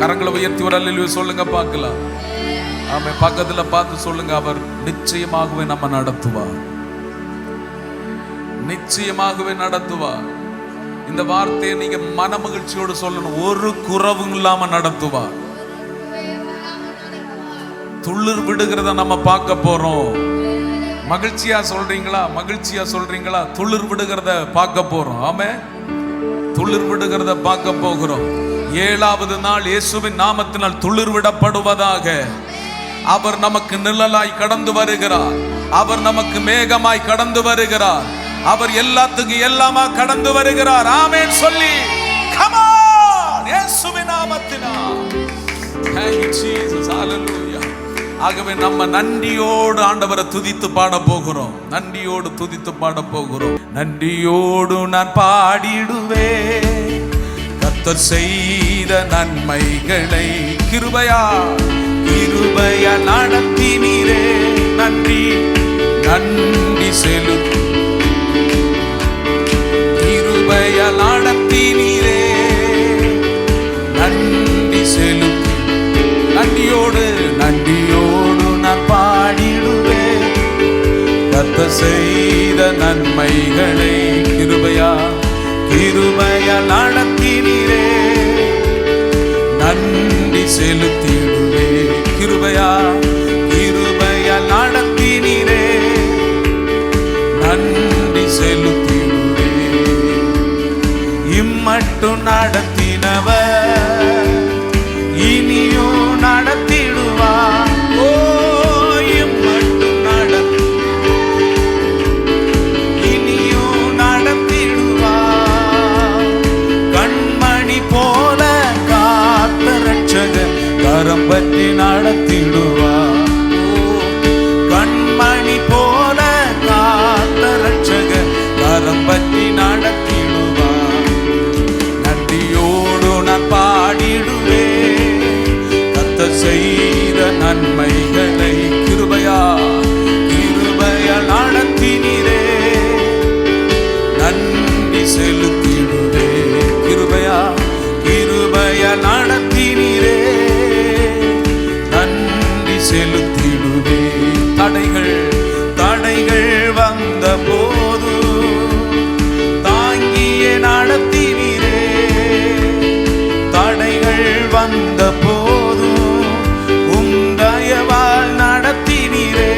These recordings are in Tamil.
கரங்களை உயர்த்தி ஒரு அல்லேலூயா சொல்லுங்க பார்க்கலாம். ஆமே, பக்கத்துல பார்த்து சொல்லுங்க, அவர் நிச்சயமாகவே நம்ம நடத்துவார், நிச்சயமாகவே நடத்துவார். இந்த வார்த்தையை நீங்க மன மகிழ்ச்சியோடு சொல்லணும். ஒரு குறவும் இல்லாம நடத்துவார். துளிர் விடுகிறத நம்ம பார்க்க போறோம். மகிழ்ச்சியா சொல்றீங்களா? மகிழ்ச்சியா சொல்றீங்களா? துளிர் விடுகிறத பார்க்க போறோம். ஆமே, துளிர் விடுகிறத பார்க்க போகிறோம். 7வது நாள் இயேசுவின் நாமத்தினால் துளிர் விடப்படுவதாக. அவர் நமக்கு நிழலாய் கடந்து வருகிறார். அவர் நமக்கு மேகமாய் கடந்து வருகிறார். அவர் எல்லாத்துக்கும் எல்லாமா கடந்து வருகிறார். ஆமென் சொல்லி come on, இயேசுவின் நாமத்தினால். Thank you Jesus, hallelujah. ஆகவே நம்ம நன்றியோடு ஆண்டவரை துதித்து பாட போகிறோம். நன்றியோடு துதித்து பாட போகிறோம். நன்றியோடு நான் பாடிடுவேன் கர்த்தர் செய்த நன்மைகளை. கிருபையா கிருபையா நடத்தினீரே, நன்றி நன்றி செலுத்து. கிருபையா நடத்தினீரே, நன்றி செலுத்து. நன்றியோடு நன்றியோடு நான் பாடிடுவேன் கர்த்தர் செய்த நன்மைகளை. கிருபையா கிருபையா நடத்தினீரே, நன்றி செலுத்திடுவே. கிருபையா கிருபையா நடத்தினீரே, நன்றி செலுத்திடுவே. இம்மட்டும் நடத்தினவர் இனியும் நடத்திடுவார். ஓ, இம்மட்டும் இனியும் நடத்திடுவார். கண்மணி போல காத்த ரட்சகர் கரம் பற்றி நடத்திடுவார். கண்மணி போல காத்த ரட்சகர் கரம் பற்றி நடத்திடுவார். நன்றியோடு நான் பாடிடுவேன் கர்த்தர் செய்த நன்மைகளை. கிருபையா கிருபையா நடத்தினீரே, நன்றி செலுத்திடுவே. கிருபையா கிருபையா நடத்தினீரே, நன்றி செலுத்திடுவே. தடைகள் தடைகள் வந்த போது தாங்கியே நடத்தினீரே. தடைகள் வந்த போது தயவால் நடத்தினீரே.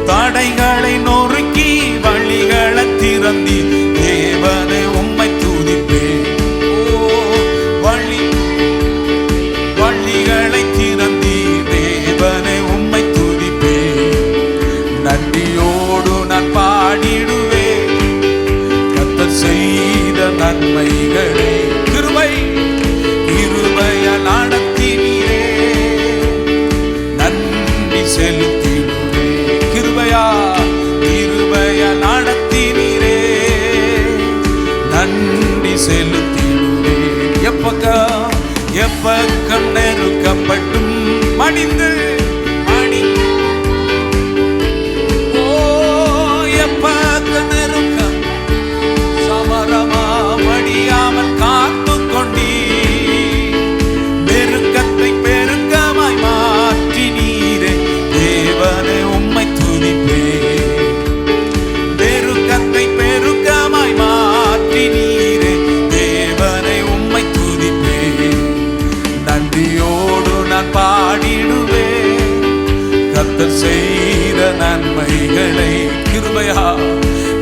தடைகளை நொறுக்கி வழிகளை திறந்தி தேவனை உம்மை துதிப்பேன். வழிகளை திறந்தி தேவனை உம்மை துதிப்பேன். நன்றியோடு நான் பாடிடுவேன் கர்த்தர் செய்த நன்மைகளை. கிருபை கிருபையா நடத்தினீரே, நன்றி செலுத்திடுவே. கிருபையா கிருபையா நடத்தினீரே, நன்றி செலுத்திடுவே. எப்பக்கம் எப்பக்கம் நெருக்கப்பட்டும் மடிந்து எப்பக்கம் நெருக்கம் சமரமா மடியாமல் காத்து கொண்டீ. நெருக்கத்தை பெருக்கமாய் மாற்றினீரே, தேவனை உம்மை துதிப்பே. நெருக்கத்தை பெருக்கமாய் மாற்றினீரே, தேவனை உம்மை துதிப்பே. நன்றியோடு நான் பாடிடுவேன் கர்த்தர் செய்த நன்மைகளை. கிருபையா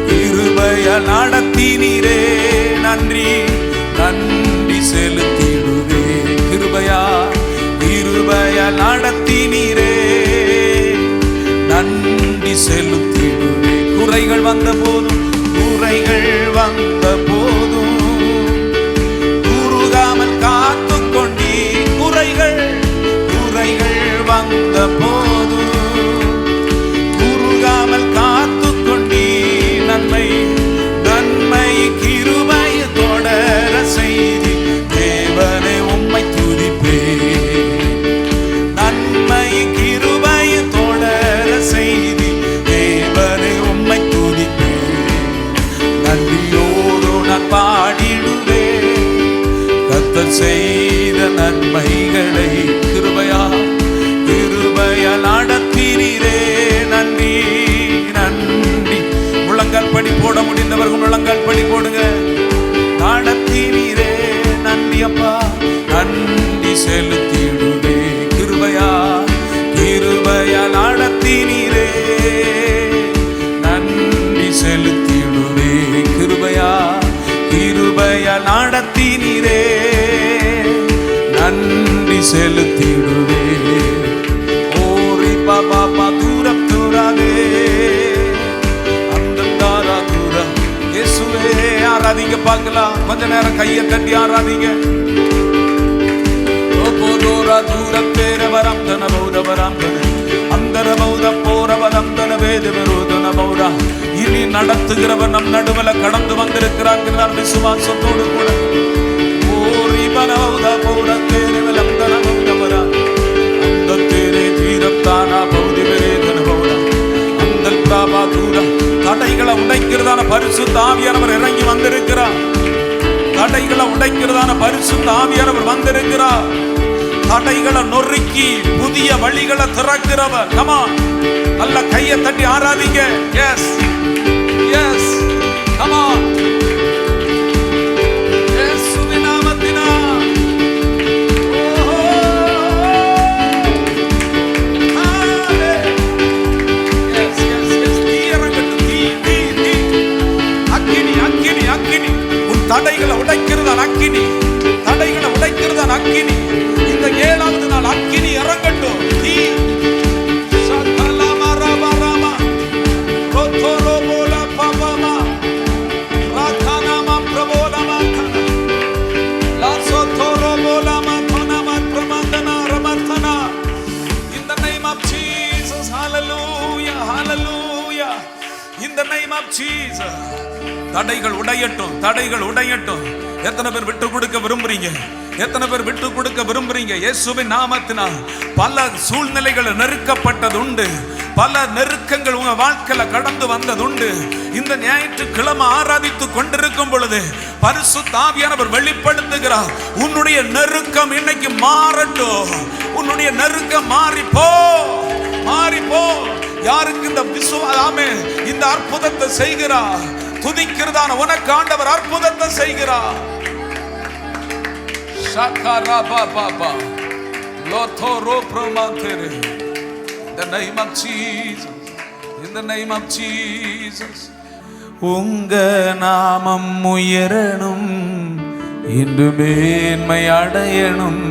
கிருபையா நடத்தினீரே, நன்றி நன்றி செலுத்திடுவே. கிருபையா கிருபையா நடத்தினீரே, நன்றி செலுத்திடுவே. குறைகள் வந்த போதும் குறைகள் வந்த போதும் குறுகாமல் காத்து கொண்டீ. குறைகள் குறைகள் வந்த போதும் குறுகாமல் காத்து கொண்டீ. நன்மை நன்மை கிருபை தொடர செய்தி தேவனை உம்மை துதிப்பே. நன்மை கிருபை தொடர செய்தி தேவனை உம்மை துதிப்பே. நன்றியோடு நன்மைகளை கிருபையா நடத்தினீரே. நன்றி நன்றி. முழங்கால் படி போட முடிந்தவர்கள் முழங்கால் படி போடுங்க. நடத்தினீரே நன்றி அப்பா, நன்றி செலுத்திடுவே. கிருபையா நடத்தினீரே, நன்றி செலுத்திடுவே. கிருபையா நடத்தினீரே, நன்றி செலுத்திடுவே. ஓரி பாபா தூரம் தூராதே அந்த தாரா தூரம். இயேசுவே ஆராதிங்க பார்க்கலாம். கொஞ்ச நேரம் கையை தட்டி ஆராதிங்க. தூரம் தேரவரம் தன பௌரவரம் தன அந்தர பௌத போரவரம் தன வேத விரோதன பௌரா. இனி நடத்துகிறவர் நம் நடுவல கடந்து வந்திருக்கிறார் விசுவாசத்தோடு கூட. ஓரி பனௌத பௌர தேரவலம் தன பௌரவரா அந்த தேரே தீரத்தானா பௌதி விரேதன பௌரா அந்தல் பிராபா தூரம். தடைகளை உடைக்கிறதான பரிசுத்த ஆவியானவர் இறங்கி வந்திருக்கிறார். தடைகளை உடைக்கிறதான பரிசுத்த ஆவியானவர் வந்திருக்கிறார். தடைகளை நொறுக்கி புதிய வழிகளை திறக்கிறவர். come on, நல்ல கையை தட்டி ஆராதிங்க. yes yes come on. இயேசுவின் நாமத்தினால் yes yes yes. தீரங்கட்டு தீ தீ தீ. அக்கினி அக்கினி அக்கினி. உன் தடைகளை உடைக்கிறதான் அக்கினி. தடைகளை உடைக்கிறதான் அக்கினி. இந்த 7வது நாள் அக்கினி இறங்கட்டும். தீ சகலமா ரபரமா ரோதரோபோலா பாபாமா ராதனாமா பிரபோலமா லாசோதரோபோலாமா தனமா பிரமந்தனா ரமர்த்தனா. in the name of Jesus. hallelujah hallelujah in the name of Jesus. தடைகள் உடையட்டும், தடைகள் உடையட்டும். எத்தனை பேர் விட்டு கொடுக்க விரும்புறீங்க? எத்தனை பேர் விட்டு கொடுக்க விரும்புறீங்க? இயேசுவின் நாமத்தினால் பல சூழ்நிலைகள் நெருக்கப்பட்டது உண்டு. பல நெருக்கங்கள் உங்க வாழ்க்கையில கடந்து வந்தது உண்டு. இந்த ஞாயிற்றுக்கிழமை ஆராதித்து கொண்டிருக்கும் பொழுது பரிசுத்த ஆவியானவர் வெளிப்படுத்துகிறார். உன்னுடைய நெருக்கம் இன்னைக்கு மாறட்டும். உன்னுடைய நெருக்கம் மாறிப்போ மாறிப்போ. யாருக்கு இந்த விசுவாசமே இந்த அற்புதத்தை செய்கிறார்? துதிக்கிறதான உனக்கு ஆண்டவர் அற்புதத்தை செய்கிறார். ஷாகாரா Baba லோதோரோ ப்ரோமாந்தேரே. in the name of Jesus, in the name of Jesus. உங்க நாமம் உயரணும், இன்று மேன்மை அடையணும்.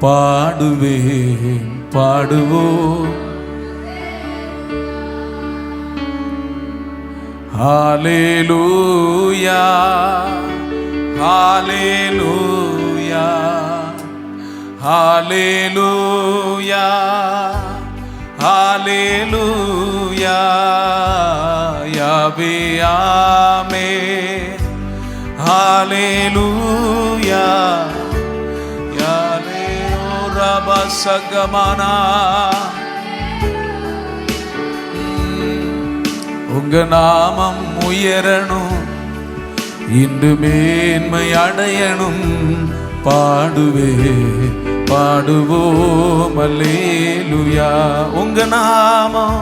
பாடுவேன் பாடுவோம். ஹalleluya ஹalleluya ஹalleluya ஹalleluya யாவே ஆமென். ஹalleluya யாலே ரபசகமனா. உங்க நாமம் உயரணும், இன்று மேன்மை அடையணும். பாடுவே பாடுவோம் அல்லேலூயா. உங்க நாமம்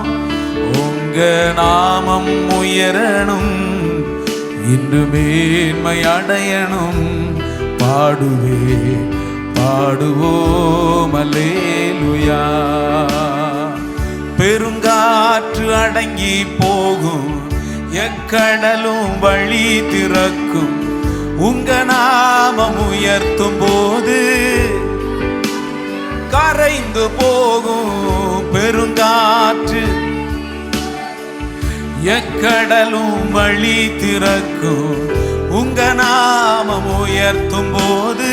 உயரணும், இன்று மேன்மை அடையணும். பாடுவே பாடுவோம் அல்லேலூயா. பெருங்காற்று அடங்கி போகும், எக்கடலும் வழி திறக்கும். உங்க நாமம் உயர்த்தும் போது கரைந்து போகும். பெருங்காற்று எக்கடலும் வழி திறக்கும். உங்க நாமம் உயர்த்தும் போது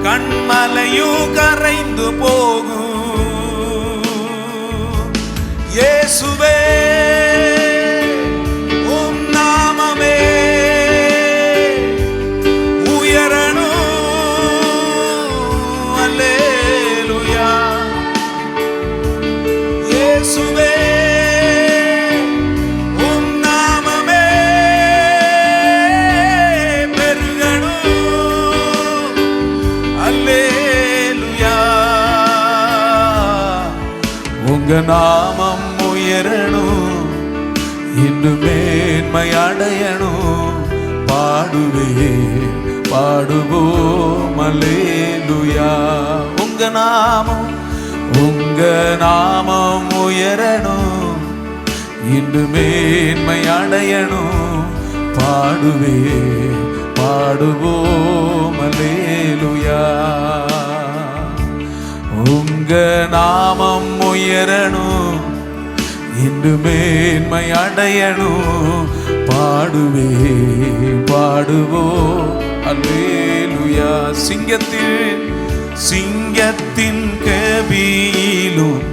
கண்மலையும் கரைந்து போகும். இயேசுவே உம் நாமமே உயரணும். அல்லேலூயா. இயேசுவே உம் நாமமே பெருகணும். அல்லேலூயா. உங்க நாமம் உயரணும், இன்னும் மேன்மை அடையணும். பாடுவே பாடுவோம் அல்லேலூயா. உங்க நாமம் உயரணும், இன்னும் மேன்மை அடையணும். பாடுவே பாடுவோம் அல்லேலூயா. உங்க நாமம் உயரணும், இன்னும் மேன்மை அடையணும். பாடுவே பாடுவோம் அல்லேலூயா. சிங்கத்தின் கபியிலும்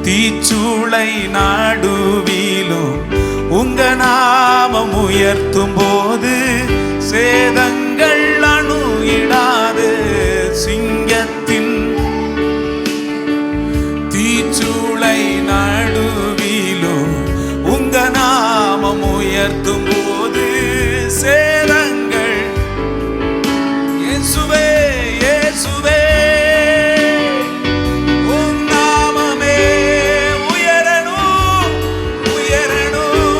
தீச்சூளை நடுவிலும் உங்க நாமம் உயர்த்தும் போது சேதங்கள் அணுகிடாது. சிங்கத்தின் தீச்சூளை நடுவிலும் உங்க நாமம் உயர்த்தும் போது சேதங்கள். இயேசுவே இயேசுவே உம் நாமமே உயரணும் உயரணும்.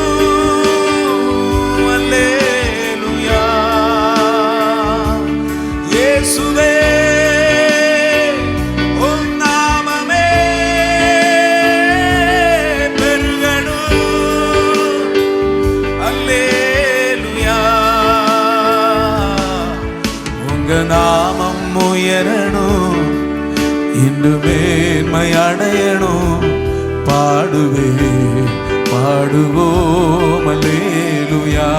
அல்லேலூயா. இயேசுவே உம் நாமமே பெருகணும். அல்லேலூயா. உங்க நாமம் உயரணும், இன்னும் மேன்மை அடையணும். பாடுவே பாடுவோம் அல்லேலூயா.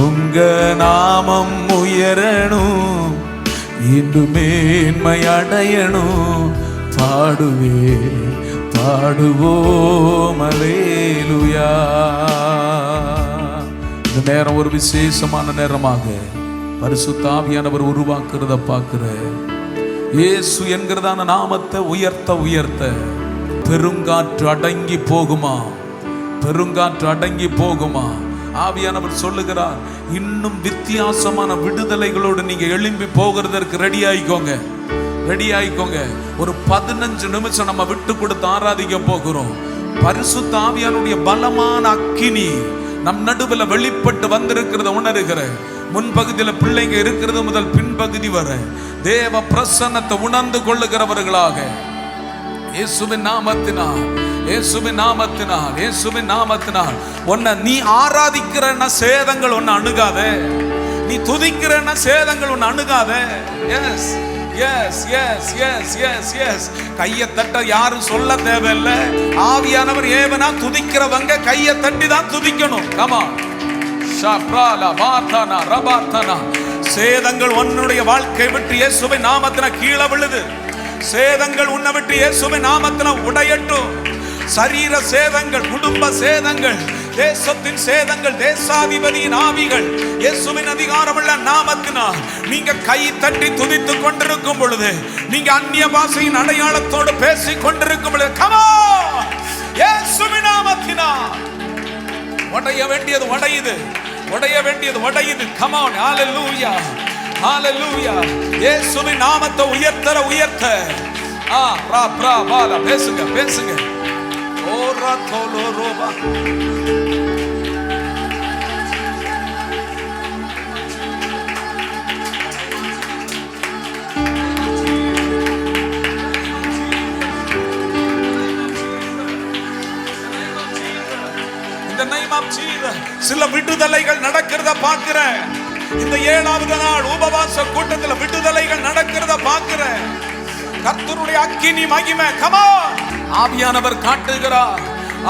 உங்க நாமம் உயரணும், இன்னும் மேன்மை அடையணும். பாடுவே பாடுவோம் அல்லேலூயா. இந்த நேரம் ஒரு விசேஷமான நேரமாக பரிசுத்த ஆவியானவர் உருவாக்குறத பார்க்கிற இயேசு என்கிறதான நாமத்தை உயர்த்த உயர்த்த பெருங்காற்று அடங்கி போகுமா? பெருங்காற்று அடங்கி போகுமா? ஆவியானவர் சொல்லுகிறார், இன்னும் வித்தியாசமான விடுதலைகளோடு நீங்க எழும்பி போகிறதற்கு ரெடி ஆயிக்கோங்க, ரெடி ஆயிக்கோங்க. ஒரு 15 நிமிஷம் நம்ம விட்டு கொடுத்து ஆராதிக்க போகிறோம். பரிசுத்த ஆவியானுடைய பலமான அக்கினி நம் நடுவில் வெளிப்பட்டு வந்திருக்கிறத உணர்கிற முன்பகுதியில் பிள்ளைங்க இருக்கிறது முதல் பின்பகுதி வரை தேவ பிரசன்னத்தை உணர்ந்து கொள்ளுகிறவர்களாக இயேசுவின் நாமத்தினால், இயேசுவின் நாமத்தினால், இயேசுவின் நாமத்தினால் உன்னை நீ ஆராதிக்கிறன்னா சேதங்கள் ஒன்னு அணுகாத, நீ துதிக்கிறன்னா சேதங்கள் ஒன்னு அணுகாத. Yes yes yes yes yes yes கையை தட்ட யாரும் சொல்ல தேவையில்லை. ஆவியானவர் ஏவனா துதிக்கிறவங்க கையை தட்டி தான் துதிக்கணும். கமா ஷப்ராலா பாத்தனா ரபாத்தனா. சேதங்கள் உன்னுடைய வாழ்க்கை விட்டு இயேசுவின் நாமத்தின கீழே விழுது. சேதங்கள் உன்னை விட்டு இயேசுவின் நாமத்தின உடையட்டும். சரீர சேதங்கள், குடும்ப சேதங்கள், தேசத்தின் சேதங்கள், தேசாதிபதியின் ஆவிகள் இயேசுவின் அதிகாரமுள்ள நாமத்தினால் நீங்க கை தட்டி துதித்துக் கொண்டிருக்கும் பொழுது, நீங்க அந்நிய பாஷையின் அடையாளத்தோடு பேசிக் கொண்டிருக்கும் பொழுது, come on, இயேசுவின் நாமத்தினால் உடைய வேண்டியது உடையுது, உடைய வேண்டியது உடையுது. come on, hallelujah, hallelujah. இயேசுவின் நாமத்தை உயர்த்த உயர்த்த பேசுங்க பேசுங்க. ஓரா தோலோ ரோபா சில விடுதலைகள் நடக்கிறத பார்க்கிறேன். இந்த 7வது நாள் உபவாச கூட்டத்தில் விடுதலைகள் நடக்கிறத பார்க்கிறேன். கர்த்தருடைய அக்கினி மகிமை. come on, ஆவியானவர் காட்டுகிறார்.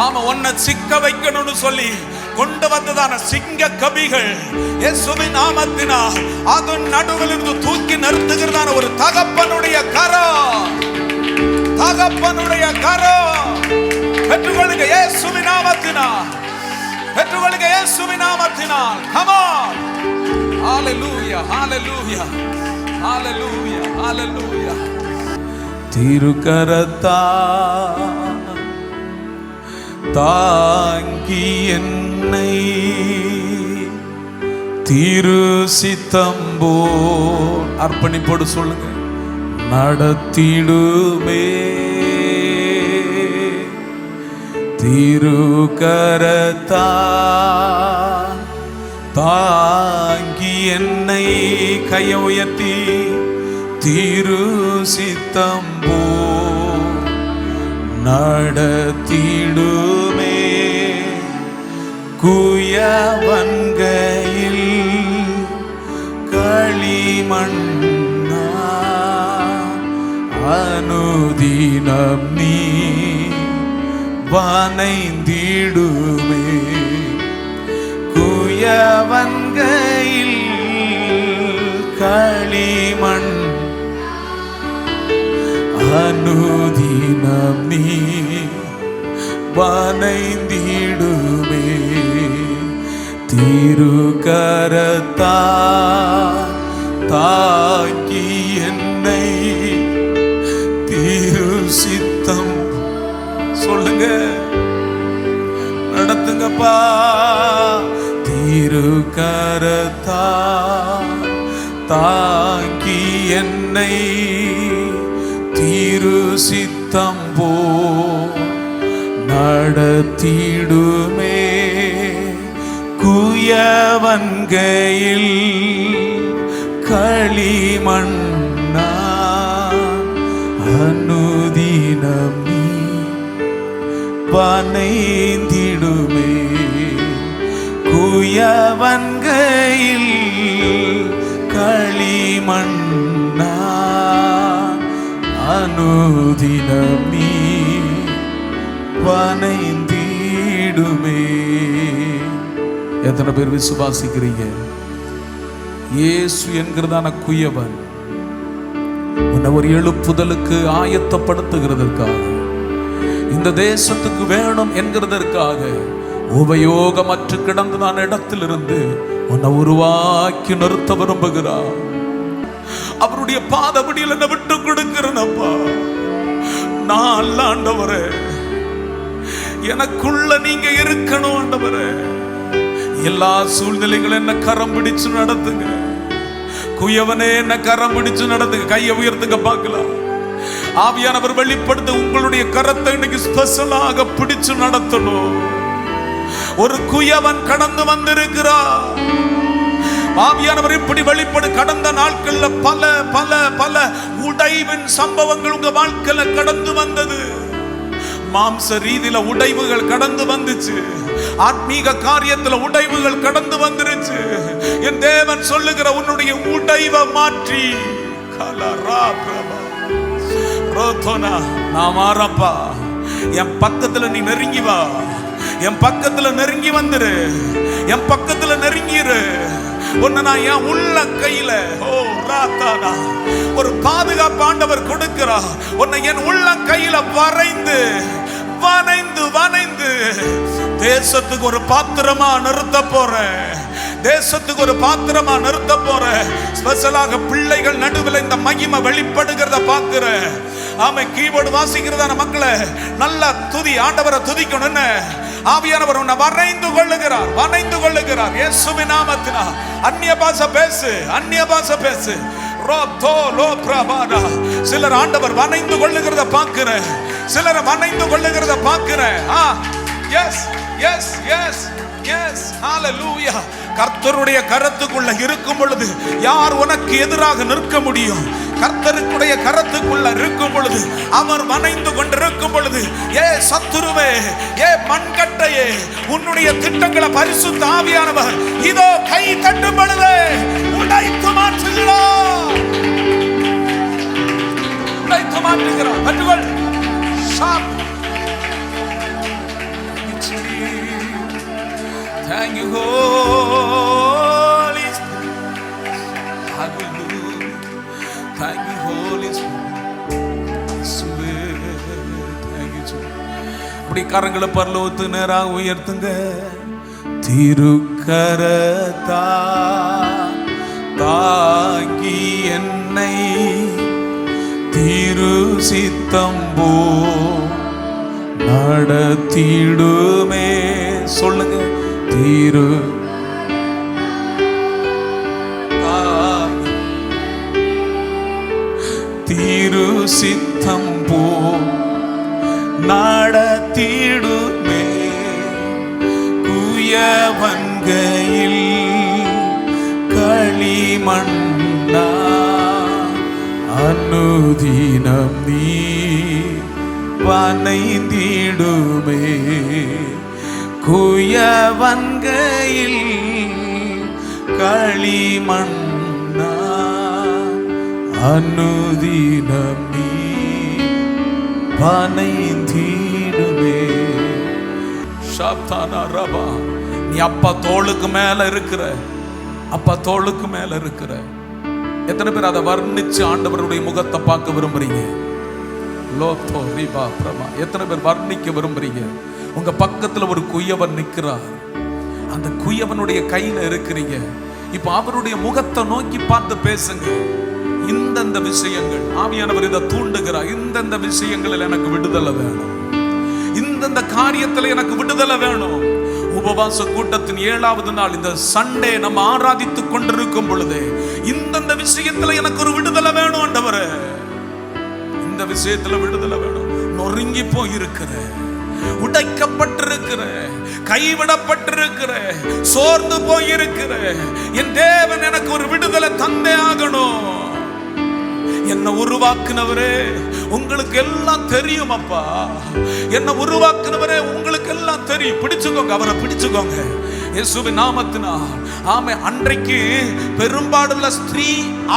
ஆமா, உன்னை சிக்க வைக்கணும்னு சொல்லி கொண்டு வந்ததான சிங்க கபிகள் இயேசுவின் நாமத்தினால் அது நடுவில் இருந்து தூக்கி நிறுத்துகிறதான ஒரு தகப்பனுடைய கரம், தகப்பனுடைய கரம் பெற்றுக்கொள்ளுங்க இயேசுவின் நாமத்தினால், பெற்றுக்கொள்ளுங்க இயேசுவின் நாமத்தினால். come on, hallelujah, hallelujah, hallelujah, hallelujah. திருக்கரத்தா தாங்கி என்னை திரு சித்தம்போ அர்ப்பணிப்போடு சொல்லுங்க நடத்திடுமே. திருக்கரத்தா தாங்கி என்னை கையை உயர்த்தி திரு சித்தம் போ நடத்திடுமே. குயவன்கையில் களிமண்ணா அனுதினம் நீ வனைந்திடுமே. குயவன்கையில் களிமண் அனுதினம் நீ வனைந்திடுமே. திருக்கரத்தா தாங்கி என்னை திரு சித்தம் சொல்லுங்க நடத்துங்கப்பா. திருக்கரத்தா தாங்கி என்னை திரு சித்தம் போ நடத்திடுமே. குயவன்கையில் களிமண்ணா அனுதினம் நீ வனைந்திடுமே. குயவன்கையில் களிமண்ணா அனுதினம் நீ வனைந்திடுமே. எத்தனை பேர் விசுவாசிக்கிறீங்க? இயேசு என்கிறதான குயவன் உன்னை ஒரு எழுப்புதலுக்கு ஆயத்தப்படுத்துகிறதற்காக, இந்த தேசத்துக்கு வேணும் என்கிறதற்காக உபயோகமற்று கிடந்து நான் இடத்திலிருந்து உன்னை உருவாக்கி நிறுத்த விரும்புகிறார். அவருடைய பாதபடியில் என்னை விட்டு கொடுக்கிறேனப்பா. நான் அல்ல ஆண்டவரே, எனக்குள்ள நீங்க இருக்கணும் ஆண்டவரே. எல்லா சூழ்நிலைகளும் என்ன கரம் பிடிச்சு நடத்துங்க. குயவனே என்ன கரம் பிடிச்சு நடத்துங்க. கையை உயர்த்துங்க பார்க்கலாம். ஆவியானவர் வெளிப்படுத்த உங்களுடைய கரத்தை இன்னைக்கு ஸ்பெஷலாக பிடிச்சு நடத்தணும். ஒரு குயவன் கடந்து வந்திருக்கிறார். ஆவியானவர் இப்படி வெளிப்படு. கடந்த நாட்கள்ல பல பல பல உடைவின் சம்பவங்கள் உங்க வாழ்க்கையில கடந்து வந்தது. மாம்ச ரீதியில உடைவுகள் கடந்து வந்துச்சு. ஆத்மீக காரியத்துல உடைவுகள் கடந்து வந்துருச்சு. என் தேவன் சொல்லுகிற உன்னுடைய உடைவை மாற்றி நான் மாறப்பா. என் பக்கத்துல நீ நெருங்கி வா. என் பக்கத்துல நெருங்கி வந்துரு. என் பக்கத்துல நெருங்கிரு. உன்னை நான் என் உள்ள கையில ஒரு பாதுகாப்பு ஆண்டவர் கொடுக்கிறா. உன்னை என் உள்ள கையில வரைந்து வனைந்து வனைந்து தேசத்துக்கு ஒரு பாத்திரமா நிறுத்த போறேன். தேசத்துக்கு ஒரு பாத்திரமா நிறுத்த போறேன். ஸ்பெஷலாக பிள்ளைகள் நடுவில் இந்த மகிமை வெளிப்படுகிறத பார்க்கிறேன். ஆமை கீபோர்டு வாசிக்கிறதான மக்களை நல்லா துதி. ஆண்டவரை துதிக்கணும். என்ன ஆவியானவர் உன்னை வரைந்து கொள்ளுகிறார். வனைந்து கொள்ளுகிறார். இயேசுவின் நாமத்தினால் அந்நிய பாஷை பேசு. அந்நிய பாஷை பேசு. சிலர் ஆண்டவர் வனைந்து கொள்ளுகிறத பார்க்கிறேன். சிலரை வனைந்து கொள்ளுகிறத பார்க்கிறேன். எஸ் எஸ் எஸ் எஸ் ஹalleluya. கர்த்தருடைய கரத்துக்குள்ள இருக்கும் பொழுது யார் உனக்கு எதிராக நிற்க முடியும்? கர்த்தருடைய கரத்துக்குள்ள இருக்கும் பொழுது, அவர் வனைந்து கொண்டிருக்கும் பொழுது, ஏ சத்துருவே, ஏ மண்கட்டையே, உன்னுடைய திட்டங்களை பரிசுத்த ஆவியானவர் இதோ கை தட்டும் பொழுது உடைத்து மாற்றுகிறார். உடைத்து மாற்றுகிறார். கட்டுகள் shop. Thank you, Holy Spirit. Hallelujah. Thank you, Holy Spirit. Thank you, Jesus. அப்படி கரங்களை பரலோகத்து நேராக உயர்த்துங்க. திருக்கரத்தா தாங்கி என்னை திரு சித்தம் போ நடத்திடுமே. சொல்லுங்க. திரு திரு சித்தம் போ நடத்திடுமே. குயவன்கையில் களிமண்ணா அனுதினம் நீ வனைந்திடுமே. குயவன்கையில் களிமண்ணா அனுதினம் நீ வனைந்திடுமே. ஷாப்தானா ரபா, நீ அப்பா தோளுக்கு மேல இருக்கிற, அப்பா தோளுக்கு மேல இருக்கிற. எத்தனை பேர் அதை வர்ணிச்சு ஆண்டவருடைய முகத்தை பார்க்க விரும்புறீங்க? லோத்தோ ரிபா பிரபா, எத்தனை பேர் வர்ணிக்க விரும்புறீங்க? உங்க பக்கத்துல ஒரு குயவன் நிற்கிறார், அந்த குயவனுடைய கையில இருக்கிறீங்க. இப்ப அவருடைய முகத்தை நோக்கி பார்த்து பேசுங்க. இந்தந்த விஷயங்கள் ஆவியானவர் இதை தூண்டுகிறார். இந்தந்த விஷயங்களில் எனக்கு விடுதலை வேணும், இந்தந்த காரியத்தில் எனக்கு விடுதலை வேணும். உபவாச கூட்டத்தின் 7வது நாள் இந்த சண்டே நம்ம ஆராதித்துக் கொண்டிருக்கும் பொழுது இந்தந்த விஷயத்துல எனக்கு ஒரு விடுதலை வேணும் ஆண்டவரே. இந்த விஷயத்துல விடுதலை வேணும். நொறுங்கி போயிருக்கிற, உடைக்கப்பட்டிருக்கிற, கைவிடப்பட்டிருக்கிற, சோர்ந்து போயிருக்கிற என் தேவன் எனக்கு ஒரு விடுதலை தந்தே ஆகணும். என்ன உருவாக்குனவரே, உங்களுக்கு எல்லாம் தெரியும் அப்பா. என்ன உருவாக்குனவரே, உங்களுக்கு எல்லாம் தெரியும். பிடிச்சுக்கோங்க, அவரை பிடிச்சுக்கோங்க இயேசுவின் நாமத்தினால். ஆமே, அன்றைக்கு பெரும்பாடுள்ள ஸ்திரீ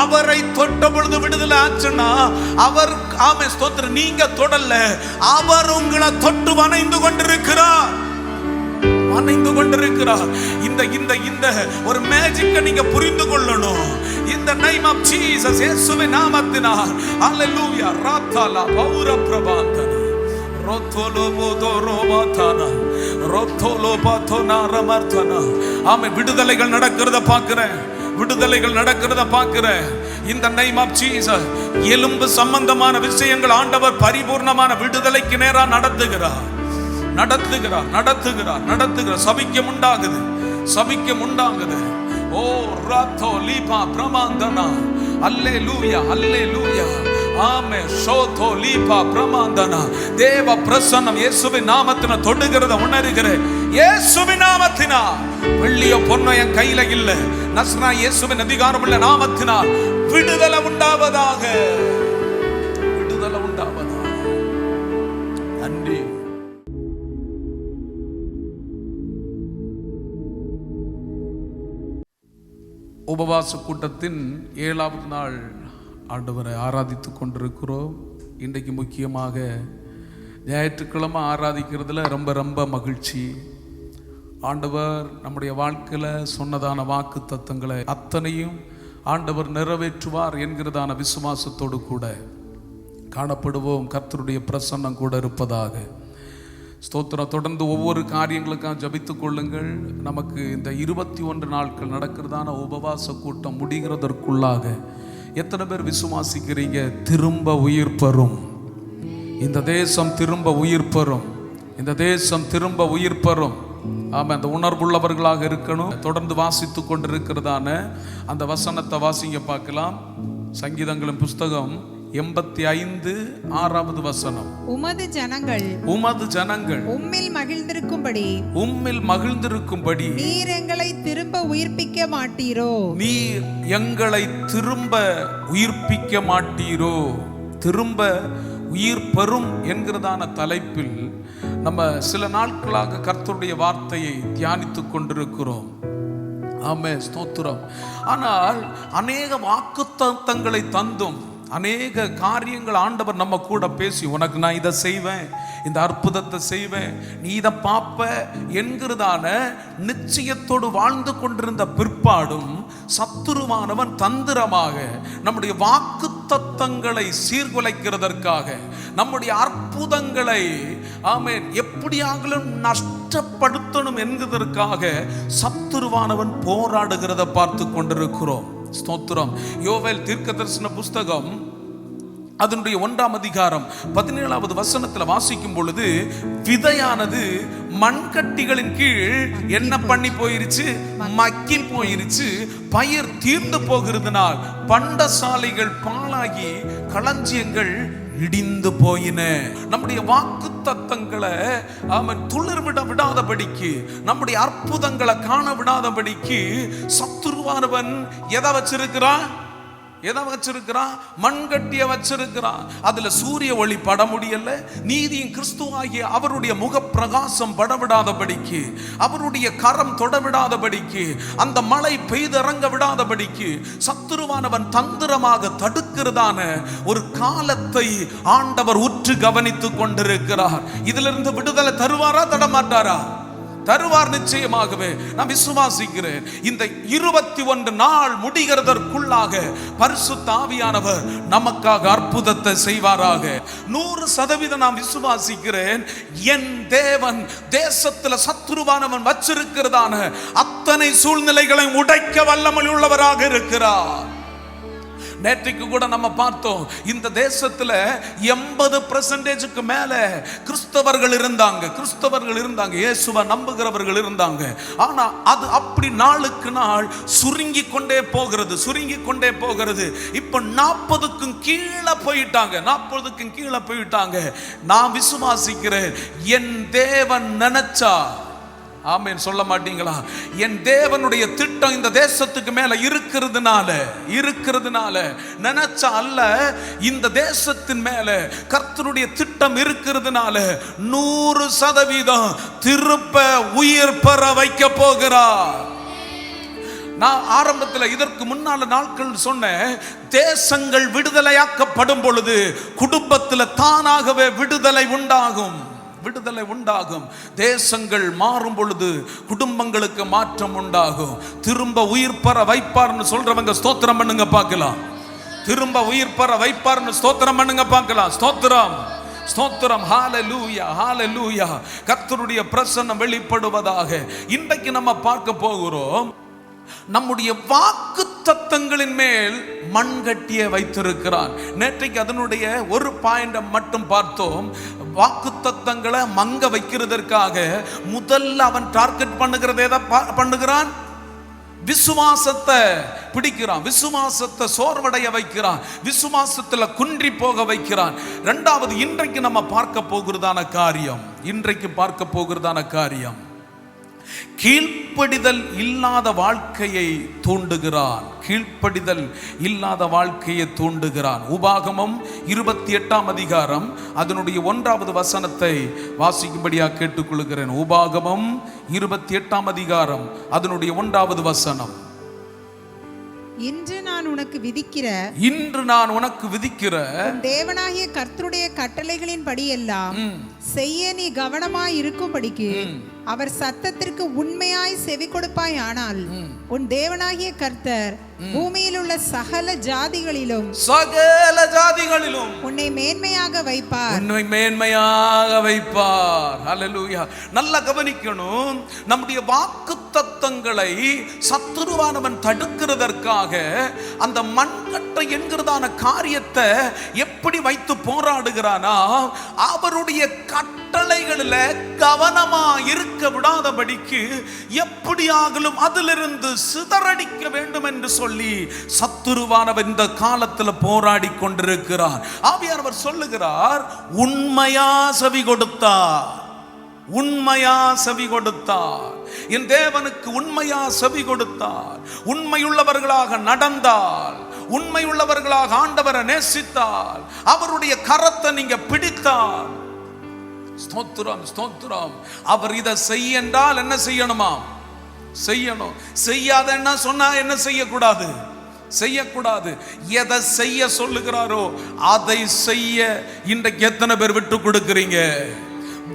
அவரை தொட்ட பொழுது விடுதலை ஆச்சுன்னா, அவர் ஆமே ஸ்தோத்திரம், நீங்க தொடல்ல, அவர் உங்களை தொட்டு வணைந்து கொண்டிருக்கிறார், வணைந்து கொண்டிருக்கிறார். இந்த இந்த இந்த ஒரு மேஜிக்கை நீங்க புரிந்து கொள்ளணும். இந்த நேம் ஆஃப் ஜீசஸ், இயேசுவின் நாமத்தினால். ஹalleluya. ராத்தலா பௌர பிரபாந்தன ரோத்தோலோ போதோரோவாதன ரோத்தோலோ பாத்தோனா ரமர்தன. ஆமென். விடுதலைகள் நடக்கிறத பார்க்கிறேன், விடுதலைகள் நடக்கிறத பார்க்கிறேன். இந்த நேம் ஆஃப் ஜீசஸ். எலும்பு சம்பந்தமான விஷயங்கள் ஆண்டவர் பரிபூர்ணமான விடுதலைக்கு நேரா நடத்துகிறார், நடத்துகிறார், நடத்துகிறார், நடத்துகிறார். சபிக்கம் உண்டாகுது, சபிக்கம் உண்டாகுது. ஓ ராத்தோ லீபா பிரமாந்தனா. அல்லேலூயா, அல்லேலூயா. ஆமே ஷோதோ லீபா பிரமாந்தனா. தேவ பிரசன்னம் இயேசுவின் நாமத்தினால் தொடுகிறத உணர்கிறேன். இயேசுவின் நாமத்தினால். வெள்ளியோ பொன்னோ என் கையில இல்ல, நஸ்ரா இயேசுவின் அதிகாரமுள்ள நாமத்தினால் விடுதலை உண்டாவதாக, விடுதலை உண்டாவதாக. நன்றி. உபவாச கூட்டத்தின் 7வது நாள் ஆண்டவரை ஆராதித்து கொண்டிருக்கிறோம். இன்றைக்கு முக்கியமாக ஞாயிற்றுக்கிழமை ஆராதிக்கிறதுல ரொம்ப ரொம்ப மகிழ்ச்சி. ஆண்டவர் நம்முடைய வாழ்க்கையில் சொன்னதான வாக்கு தத்தங்களை அத்தனையும் ஆண்டவர் நிறைவேற்றுவார் என்கிறதான விசுவாசத்தோடு கூட காணப்படுவோம். கர்த்தருடைய பிரசன்னம் கூட இருப்பதாக. ஸ்தோத்திரம். தொடர்ந்து ஒவ்வொரு காரியங்களுக்காக ஜபித்துக் கொள்ளுங்கள். நமக்கு இந்த 21 நாட்கள் நடக்கிறதான உபவாச கூட்டம் முடிகிறதற்குள்ளாக எத்தனை பேர் விசுவாசிக்கிறீங்க? திரும்ப உயிர் பெறும், இந்த தேசம் திரும்ப உயிர் பெறும், இந்த தேசம் திரும்ப உயிர் பெறும். ஆமாம், அந்த உணர்வுள்ளவர்களாக இருக்கணும். தொடர்ந்து வாசித்து கொண்டிருக்கிறதான அந்த வசனத்தை வாசிங்க பார்க்கலாம். சங்கீதங்களின் புஸ்தகம் 85:6 வசனம். உமது ஜனங்கள் உம்மில் மகிழ்ந்திருக்கும்படி நீர் எங்களை திரும்ப உயிர்ப்பிக்க மாட்டீரோ, நீர் எங்களை திரும்ப உயிர்ப்பிக்க மாட்டீரோ. திரும்ப உயிர் பெறும் என்கிறதான தலைப்பில் நம்ம சில நாட்களாக கர்த்தருடைய வார்த்தையை தியானித்துக் கொண்டிருக்கிறோம். ஆமென், ஸ்தோத்திரம். ஆனால் அநேக வாக்குத்தத்தங்களை தந்தும் அநேக காரியங்கள் ஆண்டவர் நம்ம கூட பேசி, உனக்கு நான் இதை செய்வேன், இந்த அற்புதத்தை செய்வேன், நீ இதை பார்ப்ப என்கிறதான நிச்சயத்தோடு வாழ்ந்து கொண்டிருந்த பிற்பாடும் சத்துருவானவன் தந்திரமாக நம்முடைய வாக்குத்தத்தங்களை சீர்குலைக்கிறதற்காக, நம்முடைய அற்புதங்களை ஆமென் எப்படியாகலும் நஷ்டப்படுத்தணும் என்கிறதற்காக சத்துருவானவன் போராடுகிறத பார்த்து கொண்டிருக்கிறோம். ஸ்தோத்திரம். யோவேல் தீர்க்கதரிசன புஸ்தகம் அதனுடைய 1ஆம் அதிகாரம் 17வது வசனத்தில் வாசிக்கும் பொழுது, விதையானது மண்கட்டிகளின் கீழ் என்ன பண்ணி போயிருச்சு? மக்கி போயிருச்சு. பயிர் தீர்ந்து போகிறதுனால் பண்டசாலைகள் பாழாகி களஞ்சியங்கள் இடிந்து போயின. நம்முடைய வாக்கு தத்தங்களை அவன் துளிர் விடாதபடிக்கு, நம்முடைய அற்புதங்களை காண விடாதபடிக்கு சத்துருவானவன் எதை வச்சிருக்கிறான்? மண்கட்டிய வச்சிருக்கிறான். அதுல சூரிய ஒளி பட முடியல. நீதியின் கிறிஸ்துவாகிய அவருடைய முக பிரகாசம் படவிடாதபடிக்கு, அவருடைய கரம் தொடவிடாதபடிக்கு, அந்த மழை பெய்திறங்க விடாதபடிக்கு சத்துருவானவன் தந்திரமாக தடுக்கிறதான ஒரு காலத்தை ஆண்டவர் உற்று கவனித்துக் கொண்டிருக்கிறார். இதிலிருந்து விடுதலை தருவாரா தரமாட்டாரா? தருவார் நிச்சயமாகவே. நான் விசுவாசிக்கிறேன். இந்த 21 நாள் முடிகிறதற்குள்ளாக பரிசுத்த ஆவியானவர் நமக்காக அற்புதத்தை செய்வாராக. 100% நான் விசுவாசிக்கிறேன். என் தேவன் தேசத்துல சத்துருவானவன் வச்சிருக்கிறதான அத்தனை சூழ்நிலைகளை உடைக்க வல்லமை உள்ளவராக இருக்கிறார். நேற்றைக்கு கூட நம்ம பார்த்தோம், இந்த தேசத்துல 80% மேல கிறிஸ்தவர்கள் இருந்தாங்க, இயேசுவை நம்புகிறவர்கள் இருந்தாங்க. ஆனா அது அப்படி நாளுக்கு நாள் சுருங்கி கொண்டே போகிறது. இப்ப 40க்கும் கீழே போயிட்டாங்க. நான் விசுவாசிக்கிறேன், என் தேவன் நினைச்சா, ஆமென் சொல்ல மாட்டீங்களா? என் தேவனுடைய திட்டம் இந்த தேசத்துக்கு மேல இருக்கிறதுனால நினைச்சா அல்ல, இந்த தேசத்தின் மேல கர்த்தருடைய திட்டம் இருக்கிறதுனால 100% திருப்ப உயிர் பெற வைக்க போகிறார். நான் ஆரம்பத்தில் இதற்கு முன்னால நாட்கள் சொன்னேன், தேசங்கள் விடுதலையாக்கப்படும் பொழுது குடும்பத்தில் தானாகவே விடுதலை உண்டாகும். தேசங்கள் மாறும் பொழுது குடும்பங்களுக்கு மாற்றம் உண்டாகும். திரும்ப உயிர் பெற வைப்பார்னு சொல்றவங்க ஸ்தோத்திரம் பண்ணுங்க பார்க்கலாம். திரும்ப உயிர் பெற வைப்பார்னு ஸ்தோத்திரம் பண்ணுங்க பார்க்கலாம். ஸ்தோத்திரம். ஹalleluya. கர்த்தருடைய பிரசன்னம் வெளிப்படுவதாக. இன்றைக்கு நம்ம பார்க்க போகிறோம், நம்முடைய வாக்கு தத்தங்களின் மேல் மண்கட்டிய வைத்திருக்கிறான். நேற்றைக்கு அதனுடைய ஒரு பாயிண்ட் மட்டும் பார்த்தோம். வாக்கு தத்தங்களை மங்க வைக்கிறதற்காக முதல்ல அவன் டார்கெட் பண்ணுகிறது எதை பண்ணுகிறான்? விசுவாசத்தை பிடிக்கிறான், விசுவாசத்தை சோர்வடைய வைக்கிறான், விசுவாசத்துல குன்றி போக வைக்கிறான். இரண்டாவது, இன்றைக்கு நம்ம பார்க்க போகிறதான காரியம் கீழ்ப்படிதல் இல்லாத வாழ்க்கையை தூண்டுகிறான். உபாகமம் 28ஆம் அதிகாரம் அதனுடைய 1வது வசனத்தை வாசிக்கும்படியாக கேட்டுக்கொள்கிறேன். உபாகமம் 28ஆம் அதிகாரம் அதனுடைய 1வது வசனம். இன்று நான் உனக்கு விதிக்கிற தேவனாகிய கர்த்தருடைய கட்டளைகளின் படியெல்லாம் செய்ய நீ கவனமாய் இருக்கும்படிக்கு அவர் சத்தத்திற்கு உண்மையாய் செவி கொடுப்பாய். ஆனால் உன் தேவனாகிய கர்த்தர் பூமியில் உள்ள சகல ஜாதிகளிலும் உன்னை மேன்மையாக வைப்பார். ஹல்லேலூயா. நல்லா கவனிக்கணும். நம்முடைய வாக்கு தத்தங்களை சத்துருவானவன் தடுக்கிறதற்காக அந்த மண்கட்டை என்கிறதான காரியத்தை எப்படி வைத்து போராடுகிறானா, அவருடைய கட்டளைகளில் கவனமா இருக்க விடாதபடிக்கு எப்படியாகலும் அதிலிருந்து சிதறடிக்க வேண்டும் என்று சொல்லி சத்துருவானவர் இந்த காலத்தில் போராடி கொண்டிருக்கிறார். ஆவியானவர் சொல்லுகிறார், உண்மையா செவி கொடுத்தார். என் தேவனுக்கு உண்மையா செவி கொடுத்தார், உண்மையுள்ளவர்களாக நடந்தால், உண்மையுள்ளவர்களாக ஆண்டவரை நேசித்தால், அவருடைய கரத்தை நீங்க பிடித்தால், ஸ்தோத்திரம். அவர் இதை செய்ய என்றால் என்ன செய்யணும். செய்யாத என்ன சொன்னா என்ன செய்யக்கூடாது. எதை செய்ய சொல்லுகிறாரோ அதை செய்ய இன்றைக்கு எத்தனை பேர் விட்டு கொடுக்கிறீங்க?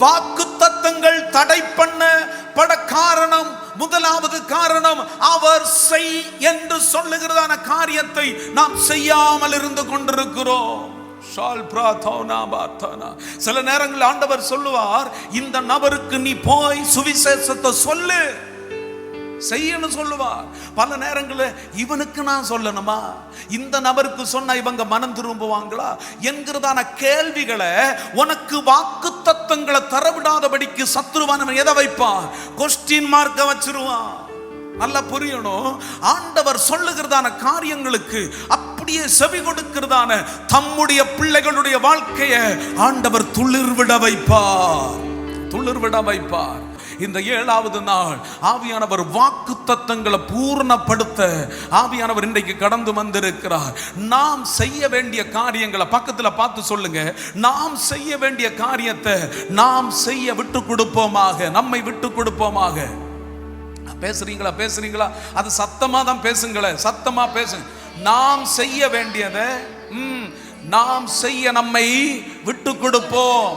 வாக்கு தத்தங்கள் தடை பண்ணப்பட காரணம், முதலாவது காரணம், அவர் செய் என்று சொல்லுகிறதான காரியத்தை நாம் செய்யாமல் இருந்து கொண்டிருக்கிறோம். சில நேரங்களில் ஆண்டவர் சொல்லுவார், இந்த நபருக்கு நீ போய் சுவிசேஷத்தை சொல்லு, செய்யணும் சொல்லுவார். பல நேரங்களில் இவனுக்கு நான் சொல்லணுமா, இந்த நபருக்கு சொன்ன இவங்க மனம் திரும்புவாங்களா என்கிறதான கேள்விகளை, உனக்கு வாக்கு தத்தங்களை தரவிடாதபடிக்கு சத்துருவானவன் எதை வைப்பான்? கொஸ்டின் மார்க்க வச்சிருவான். நல்லா புரியணும். ஆண்டவர் சொல்லுகிறதான காரியங்களுக்கு அப்படி அப்படியே செவி கொடுக்கிறதான தம்முடைய பிள்ளைகளுடைய வாழ்க்கையை ஆண்டவர் துளிர்விட வைப்பார், துளிர்விட வைப்பார். இந்த 7வது நாள் ஆவியானவர் வாக்கு தத்தங்களை பூர்ணப்படுத்த ஆவியானவர் இன்றைக்கு கடந்து வந்திருக்கிறார். நாம் செய்ய வேண்டிய காரியங்களை பக்கத்துல பார்த்து சொல்லுங்க. நாம் செய்ய வேண்டிய காரியத்தை நாம் செய்ய விட்டு கொடுப்போமாக, நம்மை விட்டு கொடுப்போமாக. பேசுறீங்களா? அது சத்தமா தான் பேசுங்களேன், சத்தமா பேசுங்க. நாம் செய்ய வேண்டியதை நாம் செய்ய நம்மை விட்டு கொடுப்போம்.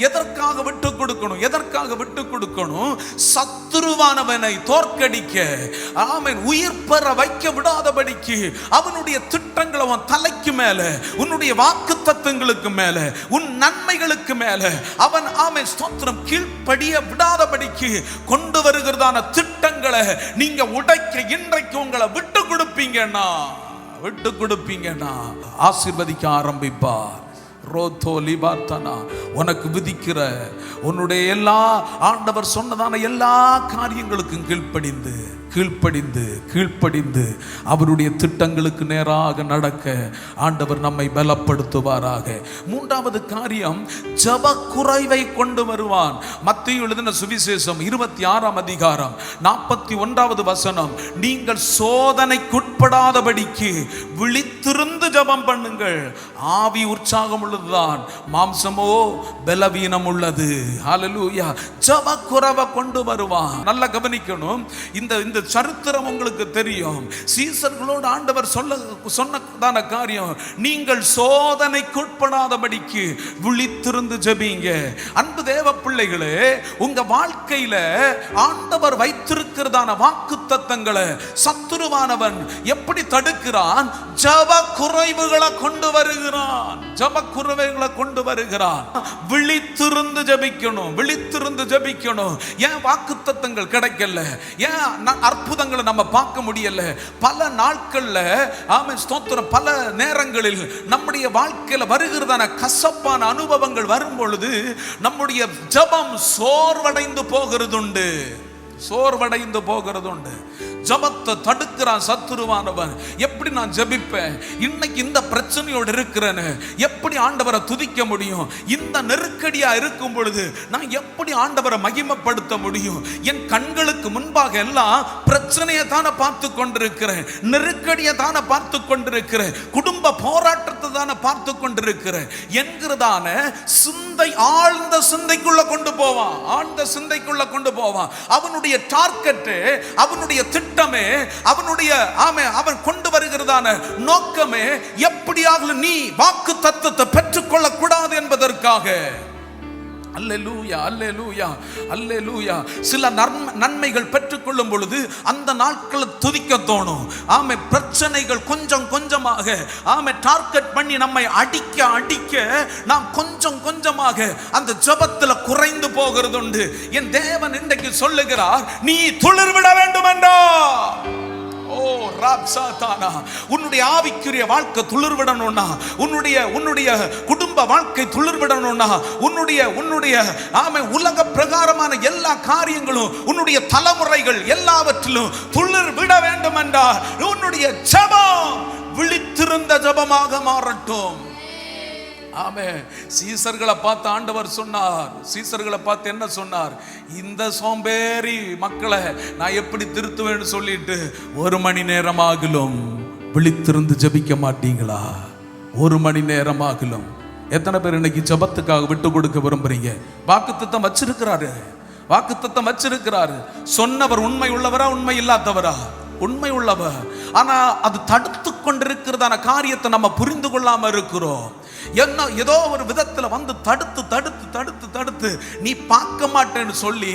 எதற்காக விட்டு கொடுக்கணும்? சத்துருவானவனை தோற்கடிக்க, ஆமென், உயிர் பெற வைக்க விடாதபடிக்கு அவனுடைய திட்டங்களை உன் தலைக்கு மேல, உன்னுடைய வாக்கு தத்தங்களுக்கு மேல, உன் நன்மைகளுக்கு மேல அவன், ஆமென், ஸ்தோத்திரம், கீழ்ப்படிய விடாதபடிக்கு கொண்டு வருகிறதான திட்டங்களை நீங்க உடைக்க இன்றைக்கு உங்களை விட்டு கொடுப்பீங்கன்னா ஆசீர்வதிக்க ஆரம்பிப்பார். உனக்கு விதிக்கிற உன்னுடைய எல்லா, ஆண்டவர் சொன்னதான எல்லா காரியங்களுக்கும் கீழ்ப்படிந்து அவருடைய திட்டங்களுக்கு நேராக நடக்க ஆண்டவர் நம்மை பலப்படுத்துவாராக. 3வது காரியம், ஜப குறைவை கொண்டு வருவான். மத்தேயு எழுதின சுவிசேஷம் 26ஆம் அதிகாரம் 41வது வசனம், நீங்கள் சோதனைக்குட்படாதபடிக்கு விழித்திருந்து ஜபம் பண்ணுங்கள். ஆவி உற்சாகம் உள்ளதுதான், மாம்சமோ பலவீனம் உள்ளது. ஹல்லேலூயா. ஜப குறைவை கொண்டு வருவான். நல்லா கவனிக்கணும். இந்த சரித்திரம் உங்களுக்கு தெரியும். சீசர்களோடு ஆண்டவர் சொன்னதான காரியம், நீங்கள் சோதனைக்குட்படாதபடிக்கு விழித்திருந்து ஜெபிங்க. அன்பு தேவ பிள்ளைகளே, உங்க வாழ்க்கையில ஆண்டவர் வைத்திருக்கிறதான வாக்குத்தத்தங்களை சத்துருவானவன் எப்படி தடுக்கிறான்? ஜப குறைவுகளை கொண்டு வருகிறான். விழித்திருந்து ஜெபிக்கணும். ஏன் வாக்குத்தத்தங்கள் கிடைக்கல? ஏன் அற்புதங்களை நம்ம பார்க்க முடியல? பல நாட்கள்ல, ஆமென், ஸ்தோத்திரம், பல நேரங்களில் நம்முடைய வாழ்க்கையில வருகிறதான கசப்பான அனுபவங்கள் வரும் பொழுது நம்முடைய ஜெபம் சோர்வடைந்து போகிறதுண்டு. ஜபத்தை தடுக்கிறான் சத்துருவானவன். எப்படி நான் ஜெபிப்பேன்? இன்னைக்கு இந்த பிரச்சனையோடு இருக்கிறேன்னு எப்படி ஆண்டவரை துதிக்க முடியும்? இந்த நெருக்கடியா இருக்கும் பொழுது நான் எப்படி ஆண்டவரை மகிமைப்படுத்த முடியும்? என் கண்களுக்கு முன்பாக எல்லாம் பிரச்சனையை தானே பார்த்து கொண்டிருக்கிறேன், நெருக்கடியை தானே பார்த்து கொண்டிருக்கிறேன், குடும்ப போராட்டத்தை தானே பார்த்து கொண்டிருக்கிறேன் என்கிறதான சிந்தை ஆழ்ந்த சிந்தைக்குள்ள கொண்டு போவான். அவனுடைய டார்கெட், அவனுடைய திட்டமே, அவனுடைய அவன் கொண்டு வருகிறதான நோக்கமே எப்படியாக நீ வாக்கு தத்தத்தை பெற்றுக்கொள்ள கூடாது என்பதற்காக. அல்லேலூயா, அல்லேலூயா, அல்லேலூயா. சில நன்மைகள் பெற்றுக்கொள்ளும் பொழுது அந்த நாட்கள் துதிக்க தோணும். ஆமே, பிரச்சனைகள் கொஞ்சம் கொஞ்சமாக, ஆமே, டார்கெட் பண்ணி நம்மை அடிக்க நாம் கொஞ்சமாக அந்த ஜெபத்துல குறைந்து போகிறது உண்டு. என் தேவன் இன்றைக்கு சொல்லுகிறார், நீ துளிர்விட வேண்டும் என்றார். உன்னுடைய ஆவிக்குரிய வாழ்க்கை துளிர்விடணும்னா, உன்னுடைய குடும்ப வாழ்க்கை துளிர்விடணும்னா, உன்னுடைய உலக பிரகாரமான எல்லா காரியங்களும், உன்னுடைய தலைமுறைகள் எல்லாவற்றிலும் துளிர்விட வேண்டும் என்றால் உன்னுடைய ஜெபம் விழித்திருந்த ஜெபமாக மாறட்டும். ஆமென். சீசர்களை பார்த்து ஆண்டவர் சொன்னார், சீசர்களை பார்த்து என்ன சொன்னார்? இந்த சோம்பேறி மக்களை நான் எப்படி திருத்துவேன்னு சொல்லிட்டு 1 மணி நேரமாகிலும் விழித்திருந்து ஜெபிக்க மாட்டீங்களா? 1 மணி நேரமாகிலும். எத்தனை பேர் இன்னைக்கு ஜெபத்துக்காக விட்டு கொடுக்க விரும்புறீங்க? வாக்குத்தத்தம் வச்சிருக்கிறாரு. சொன்னவர் உண்மை உள்ளவரா, உண்மை இல்லாதவரா? உண்மை உள்ளவர். ஆனா அது தடுத்து கொண்டிருக்கிறதான காரியத்தை நம்ம புரிந்து கொள்ளாம இருக்கிறோம். ஏதோ ஒரு விதத்துல வந்து தடுத்து நீ பார்க்க மாட்டேன்னு சொல்லி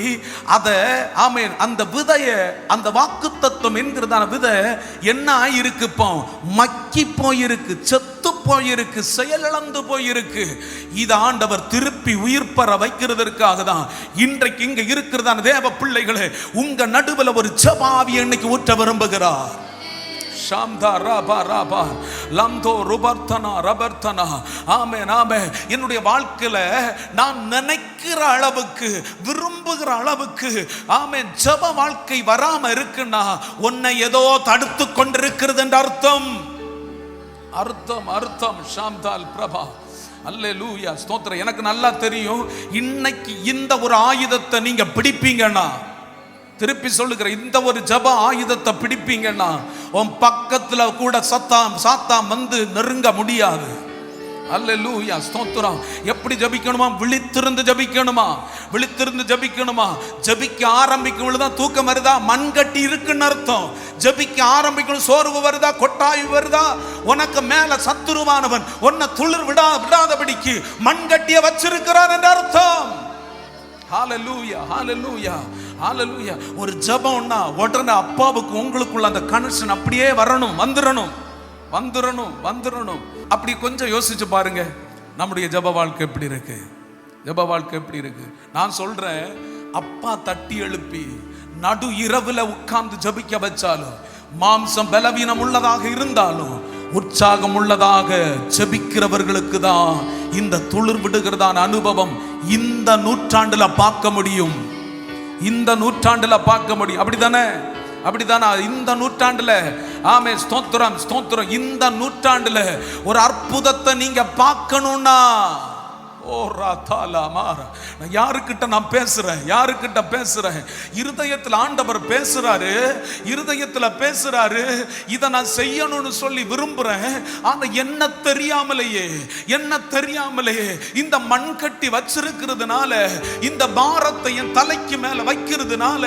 அதை, ஆமென், அந்த விதைய, அந்த வாக்குத்தத்தம் என்கிறதான விதை என்ன ஆயிருக்கு? இப்போ மக்கி போயிருக்கு, செத்து போயிருக்கு, செயலிழந்து போயிருக்கு. இது ஆண்டவர் திருப்பி உயிர் பெற வைக்கிறதற்காக தான் இன்றைக்கு இங்க இருக்கிறதான தேவ பிள்ளைகளே, உங்க நடுவில் ஒரு ஜெபாவியை இன்னைக்கு ஊற்ற விரும்புகிறார். என்னுடைய வாழ்க்கையில நான் நினைக்கிற அளவுக்கு, விரும்புகிற அளவுக்கு, ஆமென், ஜெப வாழ்க்கை வராம இருக்குன்னா உன்னை ஏதோ தடுத்து கொண்டிருக்கிறது என்ற அர்த்தம். அர்த்தம் அர்த்தம் ஷாம்தால் பிரபா. அல்லேலூயா ஸ்தோத்திரம். எனக்கு நல்லா தெரியும், இன்னைக்கு இந்த ஒரு ஆயுதத்தை நீங்க பிடிப்பீங்கன்னா, திருப்பி சொல்லுகிற இந்த ஒரு ஜப ஆயுதத்தை பிடிப்பீங்கன்னா உன் பக்கத்துல கூட சாத்தான் வந்து நெருங்க முடியாது. அல்லேலூயா ஸ்தோத்திரம். எப்படி ஜபிக்கணுமா? விழித்திருந்து ஜபிக்கணுமா? விழித்திருந்து ஜபிக்கணுமா? ஜபிக்க ஆரம்பிக்கும் பொழுதுதான் தூக்கம் வருதா? மண்கட்டி இருக்குன்னு அர்த்தம். ஜபிக்க ஆரம்பிக்கணும், சோர்வு வருதா, கொட்டாய் வருதா, உனக்கு மேல சத்துருவானவன் உன்னை துளிர் விடாதபடிக்கு மண்கட்டிய வச்சிருக்கிறான் என்று அர்த்தம். ஹalleluya ஹalleluya ஹalleluya. ஒரு ஜெபம்னா உடனே அப்பாவுக்கு உங்களுக்குள்ள அந்த கனெக்ஷன் அப்படியே வரணும், வந்துடணும். அப்படி கொஞ்சம் யோசிச்சு பாருங்க, நம்முடைய ஜெப வாழ்க்கை எப்படி இருக்கு? ஜெப வாழ்க்கை எப்படி இருக்கு? நான் சொல்றேன், அப்பா தட்டி எழுப்பி நடு இரவுல உட்கார்ந்து ஜெபிக்க வச்சாலும், மாம்சம் பலவீனம் உள்ளதாக இருந்தாலும், உற்சாகம் உள்ளதாக ஜெபிக்கிறவர்களுக்கு தான் இந்த துளிர் விடுகிறதான அனுபவம் இந்த நூற்றாண்டுல பார்க்க முடியும். இந்த நூற்றாண்டுல பார்க்க முடியும். அப்படிதானே? இந்த நூற்றாண்டுல ஆமே ஸ்தோத்திரம் ஸ்தோத்திரம். இந்த நூற்றாண்டுல ஒரு அற்புதத்தை நீங்க பார்க்கணும்னா, ஓ ராதாலா மாரா, யாருக்கிட்ட நான் பேசுறேன்? இருதயத்தில் ஆண்டவர் பேசுறாரு, இதை நான் செய்யணும்னு சொல்லி விரும்புறேன். ஆனா என்ன தெரியாமலேயே இந்த மண் கட்டி வச்சிருக்கிறதுனால, இந்த பாரத்தை என் தலைக்கு மேல வைக்கிறதுனால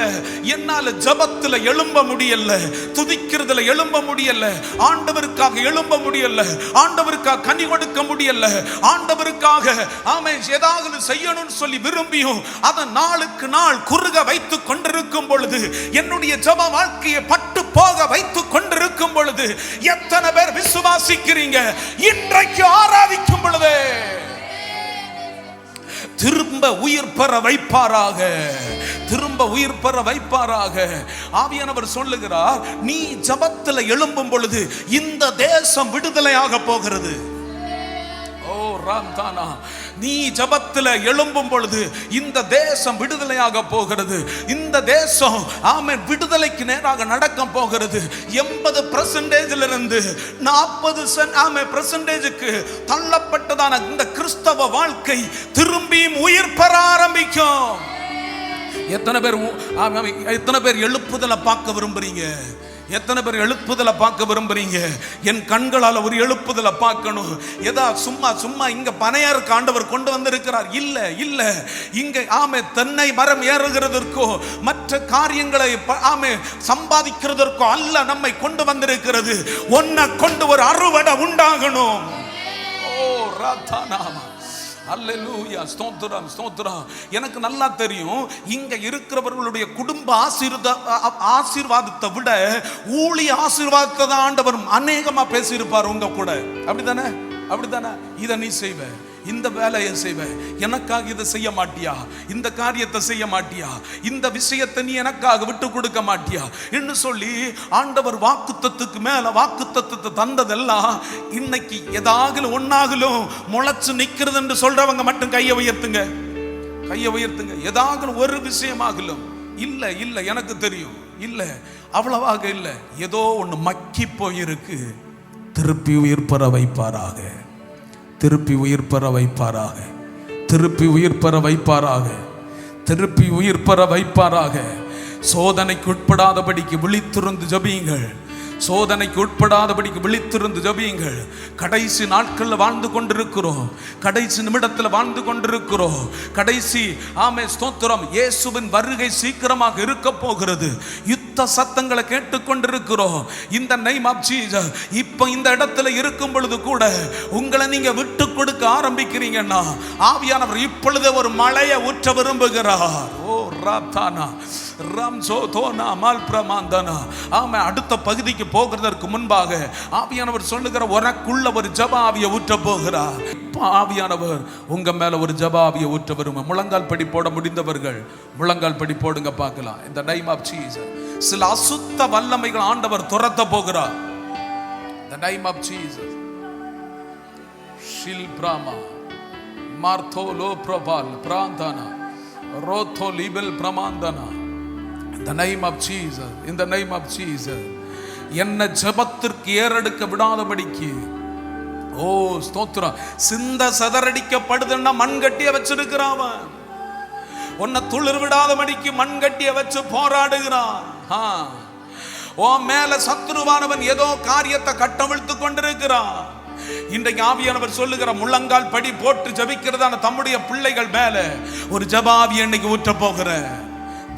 என்னால ஜபத்துல எழும்ப முடியல, துதிக்கிறதுல எழும்ப முடியல, ஆண்டவருக்காக எழும்ப முடியல, ஆண்டவருக்காக கனி கொடுக்க முடியல, ஆண்டவருக்காக ஆமே ஏதாவது செய்யணும்னு சொல்லி விரும்பியும் அதை நாளுக்கு நாள் குறுக வைத்துக் கொண்டிருக்கும் பொழுது, என்னுடைய ஜெப வாழ்க்கையை பட்டு போக வைத்துக் கொண்டிருக்கும் பொழுது, எத்தனை பேர் விசுவாசிக்கிறீங்க? இன்றைக்கு ஆராதிக்கும் பொழுது திரும்ப உயிர் பெற வைப்பாராக. ஆவியானவர் சொல்லுகிறார், நீ ஜெபத்தில் எழும்பும் பொழுது இந்த தேசம் விடுதலையாக போகிறது. நீ ஜபத்தில் எழும்பும் பொழுது இந்த தேசம் விடுதலையாக போகிறது. இந்த தேசம் ஆமென் விடுதலைக்கு நேராக நடக்க போகிறது. 80% இருந்து 40% தள்ளப்பட்டதான இந்த கிறிஸ்தவ வாழ்க்கை திரும்பியும் உயிர் பெற ஆரம்பிக்கும். எத்தனை பேர் எழுப்புதலை பார்க்க விரும்புறீங்க? என் கண்களால் ஒரு எழுப்புதலை பார்க்கணும். ஏதா சும்மா இங்க பனையாருக்கு ஆண்டவர் கொண்டு வந்திருக்கிறார் இல்ல. இங்க ஆமே தென்னை மரம் ஏறுகிறதற்கோ மற்ற காரியங்களை ஆமே சம்பாதிக்கிறதற்கோ அல்ல நம்மை கொண்டு வந்திருக்கிறது. ஒன்னை கொண்டு ஒரு அறுவடை உண்டாகணும். ஓ ராதானாமா. அல்லேலூயா ஸ்தோத்திரம் ஸ்தோத்திரம். எனக்கு நல்லா தெரியும், இங்க இருக்கிறவர்களுடைய குடும்ப ஆசீர்வாதத்தை விட ஊழிய ஆசீர்வாதத்தை தான் ஆண்டவர் அநேகமா பேசியிருப்பார் உங்க கூட. அப்படிதானே? இதை நீ செய்வ, இந்த வேலையை செய்வ, எனக்காக இதை செய்ய மாட்டியா, இந்த காரியத்தை செய்ய மாட்டியா, இந்த விஷயத்தை நீ எனக்காக விட்டு கொடுக்க மாட்டியா என்று சொல்லி ஆண்டவர் வாக்குத்தத்துக்கு மேல வாக்குத்தத்தத்தை தந்ததெல்லாம் இன்னைக்கு ஏதாகலும் ஒன்னாகலும் முளைச்சு நிக்கிறது என்று சொல்றவங்க மட்டும் கையை உயர்த்துங்க. ஏதாகலும் ஒரு விஷயமாகலும் இல்ல எனக்கு தெரியும், இல்ல அவ்வளவாக இல்ல, ஏதோ ஒண்ணு மக்கி போயிருக்கு. திருப்பி உயிர் பெற வைப்பாராக. சோதனைக்கு உட்படாதபடிக்கு விழித்திருந்து ஜபியுங்கள். கடைசி நாட்களில் வாழ்ந்து கொண்டிருக்கிறோம், கடைசி நிமிடத்தில் வாழ்ந்து கொண்டிருக்கிறோம். கடைசி ஆமே ஸ்தோத்திரம், இயேசுவின் வருகை சீக்கிரமாக இருக்க போகிறது. யுத்த சத்தங்களை கேட்டுக்கொண்டிருக்கிறோம். இந்த நேம் ஆஃப் ஜீசஸ். இப்போ இந்த இடத்துல இருக்கும் பொழுது கூட உங்களை நீங்க விட்டு கொடுக்க ஆரம்பிக்கிறீங்கன்னா ஆவியானவர் இப்பொழுது ஒரு மழையை ஊற்ற விரும்புகிறார். ஓ ராதானா அடுத்த பகுதிக்கு போகிறதற்கு முன்பாக ஆவியானவர் சொல்லுகிற உனக்குள்ள ஒரு ஜப ஆவியை ஊற்ற போகிறார். ஆவியானவர் உங்க மேல ஒரு ஜப ஆவியை ஊற்ற வரும். முழங்கால் படி போட முடிந்தவர்கள் முழங்கால் படி போடுங்க பார்க்கலாம். இந்த நேம் ஆஃப் ஜீசஸ். சில அசுத்த வல்லமைகள் ஆண்டவர் துரத்த போகிறார். The name of Jesus. Shil Brahma Martho Lo Prabal Prandana Rotho Libel Pramandana. In the name of Jesus. In the name of Jesus. என்ன ஜெபத்திற்கு ஏறெடுக்க விடாதபடிக்கு ஓ ஸ்தோத்திரம். சிந்த சதறடிக்கப்படுதுன்னா மண் கட்டிய வச்சிருக்கிறான். உன்னை துளிர் விடாத மடிக்கு மண் கட்டிய வச்சு போராடுகிறான். உன் மேல சத்துருவானவன் ஏதோ காரியத்தை கட்டவிழ்த்து கொண்டிருக்கிறான். இன்றைக்கு ஆவியானவர் சொல்லுகிற முழங்கால் படி போட்டு ஜபிக்கிறதான தம்முடைய பிள்ளைகள் மேல ஒரு ஜபாவியை இன்னைக்கு ஊற்ற போகிற,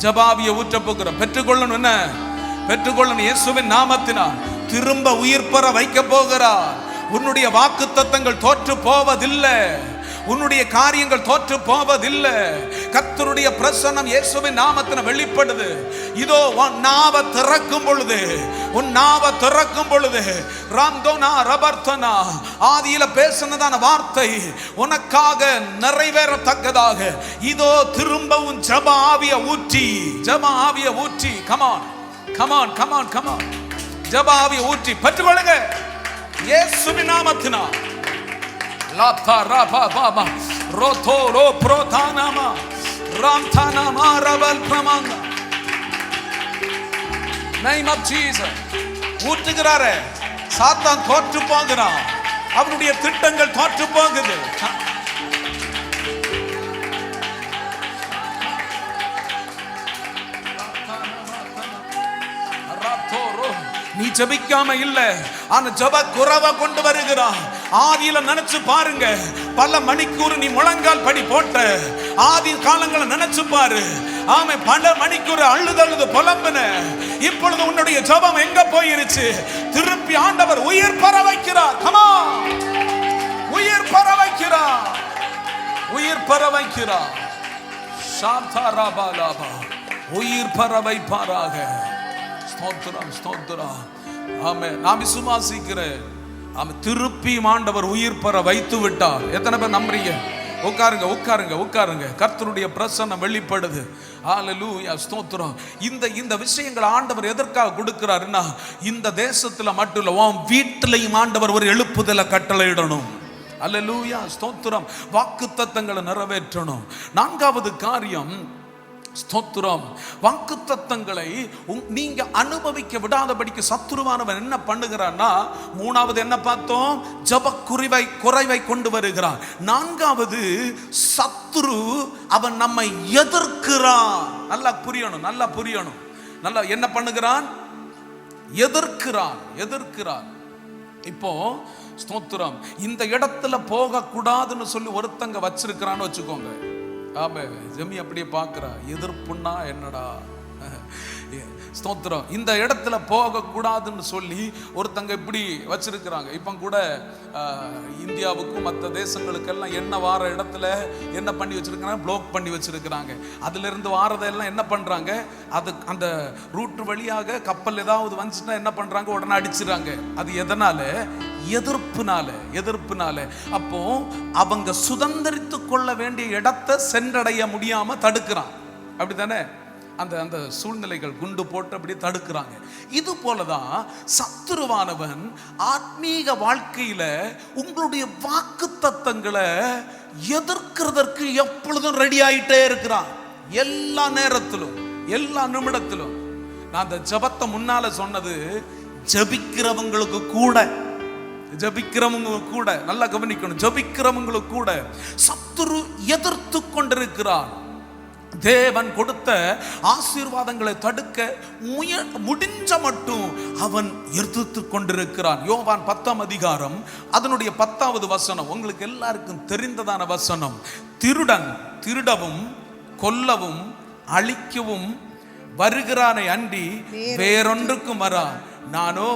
ஜபாவியை ஊற்ற போகிற. பெற்றுக்கொள்ளணும். என்ன பெற்றுக்கொள்ளணும்? இயேசுவின் நாமத்தினால் திரும்ப உயிர் பெற வைக்க போகிறார். உன்னுடைய வாக்குத்தத்தங்கள் தோற்று போவதில்லை. உன்னுடைய காரியங்கள் தோற்று போவதில்லை. கர்த்தருடைய பிரசன்னம் இயேசுவின் நாமத்தினால் வெளிப்படுது. இதோ உன் நாவை திறக்கும் பொழுது, உன் நாவை திறக்கும் பொழுது ராம்தோனா ரபர்தனா ஆதியில பேசினதான வார்த்தை உனக்காக நிறைவேறத்தக்கதாக இதோ திரும்பவும் ஜப ஆவிய ஊற்றி, ஜப ஆவிய ஊற்றி. Come on come on come on come on. ஜப ஆவிய ஊற்றி பெற்றுக்கொள்ளுங்க இயேசுவின் நாமத்தினால். லாத்தா ராபா பாபா ரோதோ ரோ ப்ரோதானாமா ராம்தானாமா ரபல் பிரமாங்க. name of Jesus. ஊற்றுகிறாரே, சாத்தான் தோற்று போகிறான். அவனுடைய திட்டங்கள் தோற்று போகுது. நீ ஜபிக்காம இல்ல, ஆனா ஜப குறவை கொண்டு வருகிறான். ஆதியில நினைச்சு பாருங்க, பல மணிக்கூர் நீ முழங்கால் படி போட்ட ஆதி காலங்களை நினைச்சு பாரு. ஆமை பல மணிக்கூர் அழுதழுது புலம்புன. இப்பொழுது உன்னுடைய ஜபம் எங்க போயிருச்சு? திருப்பி ஆண்டவர் உயிர் பெற வைக்கிறார். கமா, உயிர் பெற வைக்கிறார், உயிர் பெற வைக்கிறார். சாந்தா ராபா லாபா உயிர் பெற வைப்பாராக. ஸ்தோத்திரம் ஸ்தோத்திரம். ஆமென். நான் விசுவாசிக்கிறேன். ஆமென். திருப்பி ஆண்டவர் உயிர் பெற வைத்து விட்டார். எத்தனை பேர் நம்புறீங்க? உட்காருங்க உட்காருங்க உட்காருங்க. கர்த்தருடைய பிரசன்னம் வெளிப்படுது. ஹல்லேலூயா ஸ்தோத்திரம். இந்த விஷயங்களை ஆண்டவர் எதற்காக கொடுக்கிறாருன்னா, இந்த தேசத்துல மட்டும் இல்ல, உன் வீட்டிலையும் ஆண்டவர் ஒரு எழுப்புதலை கட்டளையிடணும். ஹல்லேலூயா ஸ்தோத்திரம். வாக்குத்தத்தங்களை நிறைவேற்றணும். நான்காவது காரியம் ஸ்தோத்திரம், வாக்குத்தத்தங்களை நீங்க அனுபவிக்க விடாதபடிக்கு சத்துருவானவன் என்ன பண்ணுகிறான்னா, மூணாவது என்ன பார்த்தோம்? ஜப குறைவை கொண்டு வருகிறான். நான்காவது சத்துரு அவன் நம்மை எதிர்க்கிறான். நல்லா புரியணும், நல்லா புரியணும். நல்லா என்ன பண்ணுகிறான்? எதிர்க்கிறான், எதிர்க்கிறான். இப்போ ஸ்தோத்திரம், இந்த இடத்துல போக கூடாதுன்னு சொல்லி ஒருத்தங்க வச்சிருக்கிறான்னு வச்சுக்கோங்க. ஆமே, ஜெமி அப்படியே பார்க்கிறா, எதிர்ப்புன்னா என்னடா? ஸ்தோத்திரம். இந்த இடத்துல போக கூடாதுன்னு சொல்லி ஒருத்தங்க இப்படி வச்சிருக்கிறாங்க. இப்போ கூட இந்தியாவுக்கும் மற்ற தேசங்களுக்கெல்லாம் என்ன வார இடத்துல என்ன பண்ணி வச்சிருக்கிறாங்க? ப்ளாக் பண்ணி வச்சிருக்கிறாங்க. அதுல இருந்து வாரதெல்லாம் என்ன பண்றாங்க? அது அந்த ரூட் வழியாக கப்பல் ஏதாவது வந்துச்சுன்னா என்ன பண்றாங்க? உடனே அடிச்சிடறாங்க. அது எதனால? எதிர்ப்புனால, எதிர்ப்புனால. அப்போ அவங்க சுதந்திரித்து கொள்ள வேண்டிய இடத்தை சென்றடைய முடியாம தடுக்கிறான். அப்படித்தானே? அந்த சூழ்நிலைகள் குண்டு போட்டு அப்படி தடுக்கிறாங்க. இது போலதான் சத்துருவானவன் ஆத்மீக வாழ்க்கையில உங்களுடைய வாக்குத்தத்தங்களை எதிர்க்கிறதற்கு எப்பொழுதும் ரெடி ஆயிட்டே இருக்கிறான். எல்லா நேரத்திலும், எல்லா நிமிடத்திலும். நான் அந்த ஜபத்தை முன்னால சொன்னது, ஜபிக்கிறவங்களுக்கு கூட, ஜபிக்கிறவங்க கூட நல்லா கவனிக்கணும், ஜபிக்கிறவங்களுக்கு கூட சத்துரு எதிர்த்து கொண்டிருக்கிறார். தேவன் கொடுத்த ஆசீர்வாதங்களை தடுக்க முடிஞ்ச மட்டும் அவன் எதிர்த்து கொண்டிருக்கிறான். யோவான் 10ஆம் அதிகாரம் அதனுடைய 10வது வசனம் உங்களுக்கு எல்லாருக்கும் தெரிந்ததான வசனம். திருடன் திருடவும் கொல்லவும் அழிக்கவும் வருகிறானே அன்றி வேறொன்றுக்கும் வரான். நானோ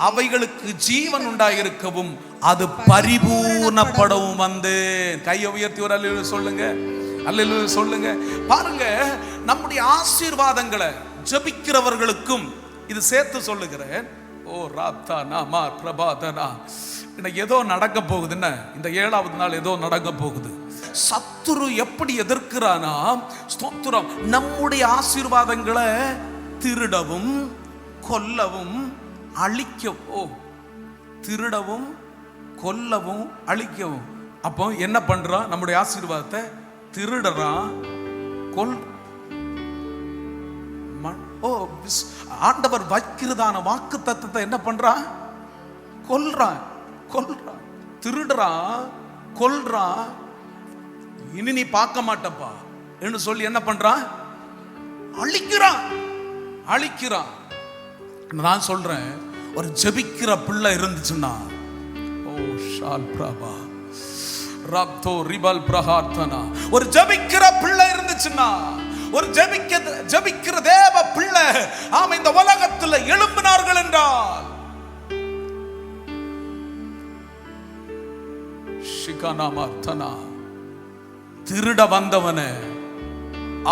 அவைகளுக்கு ஜீவன் உண்டாயிருக்கவும் அது பரிபூர்ணப்படவும் வந்தேன். கையை உயர்த்தி ஒரு அல்லேலூயா சொல்லுங்க, அல்லேலூயா சொல்லுங்க. பாருங்க, நம்முடைய ஆசீர்வாதங்களை ஜபிக்கிறவர்களுக்கும் இது சேர்த்து சொல்லுகிறேன். ஓ ராத்தா நாமா பிரபாதனா, இன்னைக்கு ஏதோ நடக்க போகுது. என்ன, இந்த 7வது நாள் ஏதோ நடக்க போகுது. சத்துரு எப்படி எதிர்க்கிறானா, ஸ்தோத்திரம், நம்முடைய ஆசீர்வாதங்களை திருடவும் கொல்லவும் அழிக்கவும், திருடவும் கொல்லவும் அழிக்கவும். அப்போ என்ன பண்றான்? நம்முடைய ஆசீர்வாதத்தை திருடறான், ஆண்டவர் வைக்கிறதான வாக்கு தத்தத்தை என்ன பண்றான்? கொல்றான், கொல்றான், திருடுறான், கொல்றான், இனி நீ பார்க்க மாட்டப்பா என்று சொல்லி என்ன பண்றான்? அழிக்கிறான், அழிக்கிறான். நான் சொல்றேன், ஒரு ஜெபிக்கிற பிள்ளை இருந்துச்சுன்னா, ஓ ஷால் பிரபா ரப்தோ ரிபல் பிரஹார்த்தனா, ஒரு ஜெபிக்கிற பிள்ளை இருந்துச்சுன்னா, ஒரு ஜெபிக்கிற தேவ பிள்ளை ஆமா இந்த உலகத்துல எழும்பினார்கள் என்றால், ஷிகானாமார்த்தனா, திருட வந்தவனை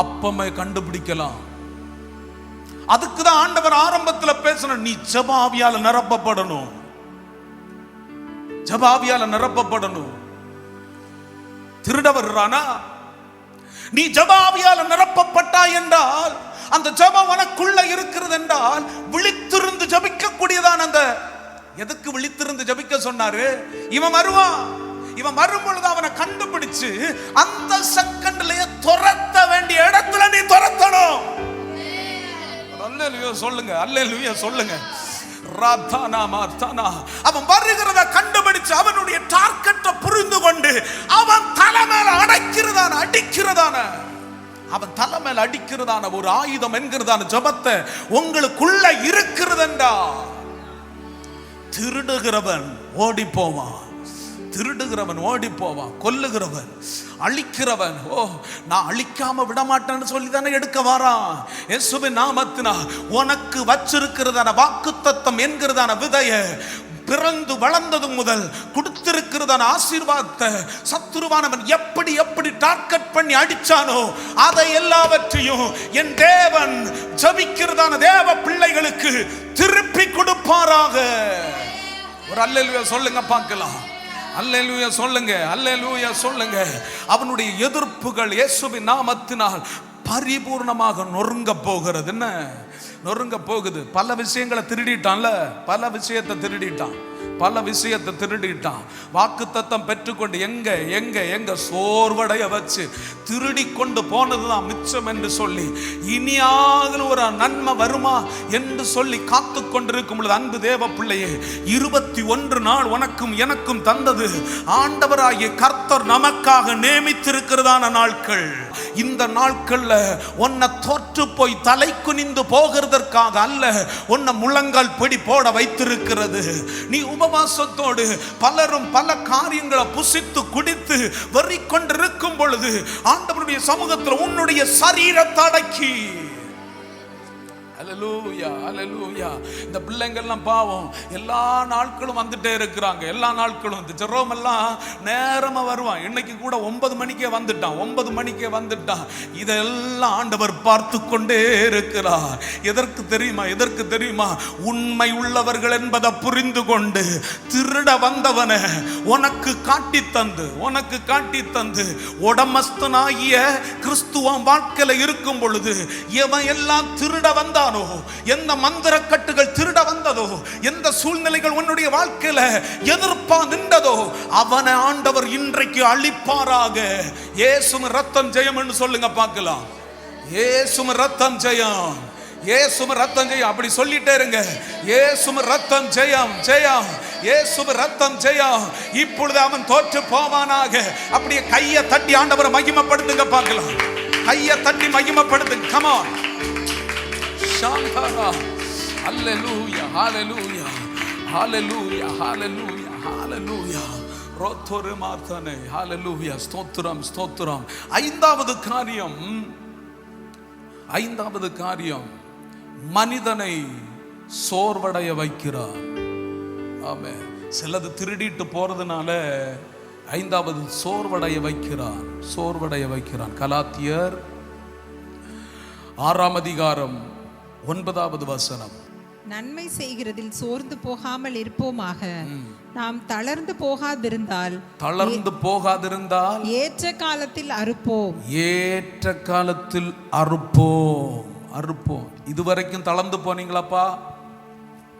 அப்பமே கண்டுபிடிக்கலாம். அதுக்குதான் ஆண்டவர் ஆரம்பத்தில் பேசணும், நீ ஜெபாவியால நிரப்பப்படணும், ஜெபாவியால நிரப்பப்படணும். திருட வர்றானா, நீ ஜெபாவியால நிரப்பப்பட்டாய் என்றால், அந்த ஜெபம் உனக்குள்ள இருக்கிறது என்றால், விழித்திருந்து ஜெபிக்கக்கூடியதான். அந்த எதுக்கு விழித்திருந்து ஜெபிக்க சொன்னாரு? இவன் வருவான், இவன் வரும் பொழுது அவனை கண்டுபிடிச்சு அந்த செகண்ட்லயே துரத்த வேண்டிய இடத்துல நீ துரத்தணும். அல்லேலூயா சொல்லுங்க, அல்லேலூயா சொல்லுங்க. அவன் வருகிறத கண்டுபிடிச்சு அவனுடைய டார்கெட்டை புரிந்து கொண்டு அவன் தலைமையில அடிக்கிறதான அவன் தலைமையில அடிக்கிறதான ஒரு ஆயுதம் என்கிறதான ஜெபத்தை உங்களுக்குள்ள இருக்கிறதென்றா, திருடுகிறவன் ஓடி போவான், திருடுகிறவன் ஓடி போவான், கொல்லுகிறவன், அழிக்கிறவன் ஓ நான் அழிக்காம விட மாட்டேன்னு சொல்லி தானே எடுக்க வாரான். இயேசுவின் நாமத்தினால் உனக்கு வச்சிருக்கிறதான வாக்குத்தத்தம் என்கிறதான விதைய பிறந்து வளர்ந்தது முதல் கொடுத்திருக்கிறதான ஆசீர்வாதத்தை சத்துருவானவன் எப்படி எப்படி டார்கெட் பண்ணி அடிச்சானோ அதை எல்லாவற்றையும் என் தேவன் ஜெபிக்கிறதான தேவ பிள்ளைகளுக்கு திருப்பி கொடுப்பாராக. ஒரு அல்லேலூயா சொல்லுங்க பார்க்கலாம். அல்லேலூயா சொல்லுங்க, அல்லேலூயா சொல்லுங்க. அவனுடைய எதிர்ப்புகள் இயேசுவின் நாமத்தினால் பரிபூர்ணமாக நொறுங்க போகிறது. என்ன நொறுங்க போகுது? பல விஷயங்களை திருடிட்டான்ல, பல விஷயத்தை திருடிட்டான், பல விஷயத்தை திருடிட்டான். வாக்குத்தத்தம் பெற்றுக்கொண்டு எங்க எங்க எங்க சோர்வடைய வச்சு திருடி கொண்டு போனதுதான் மிச்சம் என்று சொல்லி, இனியாக ஒரு நன்மை வருமா என்று சொல்லி காத்து கொண்டிருக்கும் பொழுது, அன்பு தேவ பிள்ளையே, 21 நாள் உனக்கும் எனக்கும் தந்தது ஆண்டவராகிய கர்த்தர் நமக்காக நியமித்திருக்கிறதான நாட்கள். இந்த நாட்கள்ல உன்னை தோற்று போய் தலை குனிந்து போகிறதற்காக அல்ல, உன்னை முழங்கால் பிடி போட வைத்திருக்கிறது. நீ உபவாசத்தோடு பலரும் பல காரியங்களை புசித்து குடித்து வரி கொண்டிருக்கும் பொழுது ஆண்டவருடைய சமூகத்தில் உன்னுடைய சரீரத்தை அடக்கி, அல்லேலூயா அல்லேலூயா. இந்த பிள்ளைங்கள்லாம் பாவம் எல்லா நாட்களும் வந்துட்டே இருக்கிறாங்க, எல்லா நாட்களும். இந்த ஜெரோம் எல்லாம் நேரமா வருவான். இன்னைக்கு கூட 9 மணிக்கே வந்துட்டான், 9 மணிக்கே வந்துட்டான். இதெல்லாம் ஆண்டவர் பார்த்து கொண்டே இருக்கிறார். எதற்கு தெரியுமா? எதற்கு தெரியுமா? உண்மை உள்ளவர்கள் என்பதை புரிந்து கொண்டு திருட வந்தவனை உனக்கு காட்டி தந்து, உனக்கு காட்டி தந்து உடமஸ்தனாகிய கிறிஸ்துவம் வாழ்க்கையில இருக்கும் பொழுது எவன் எல்லாம் திருட வந்தான், எந்த மந்திர கட்டுகள் திருட வந்ததோ, எந்த சூழ்நிலைகள் உன்னுடைய வாழ்க்கையில எதிர்ப்பா நின்றதோ, அவனை ஆண்டவர் இன்றைக்கு அழிப்பாராக. இயேசுவின் ரத்தம் ஜெயம் என்று சொல்லுங்க பார்க்கலாம். இயேசுவின் ரத்தம் ஜெயம், இயேசுவின் ரத்தம் ஜெயம். அப்படி சொல்லிட்டே இருங்க. இயேசுவின் ரத்தம் ஜெயம், ஜெயம், இயேசுவின் ரத்தம் ஜெயம். இப்பொழுது அவன் தோற்று போவானாக. அப்படியே கையை தட்டி ஆண்டவரை மகிமைப்படுத்துங்க பார்க்கலாம். கையை தட்டி மகிமைப்படுத்துங்க. come on. ஷாந்தாரா. ஹல்லேலூயா ஹல்லேலூயா ஹல்லேலூயா ஹல்லேலூயா ஹல்லேலூயா. ரோத்தோரு மார்த்தனே. ஹல்லேலூயா. ஸ்தோத்திரம் ஸ்தோத்திரம். ஐந்தாவது காரியம் மனிதனை சோர்வடைய வைக்கிறார். ஆமே. சிலது திருடிட்டு போறதுனால ஐந்தாவது சோர்வடைய வைக்கிறான், சோர்வடைய வைக்கிறான். கலாத்தியர் 6ஆம் அதிகாரம் 9வது வசனம். நன்மை செய்கிறதில் சோர்ந்து போகாமல் இருப்போமாக. நாம் தளர்ந்து போகாதிருந்தால் ஏற்ற காலத்தில் அறுப்போம், ஏற்ற காலத்தில் அறுப்போம், அறுப்போம். இதுவரைக்கும் தளர்ந்து போனீங்களாப்பா?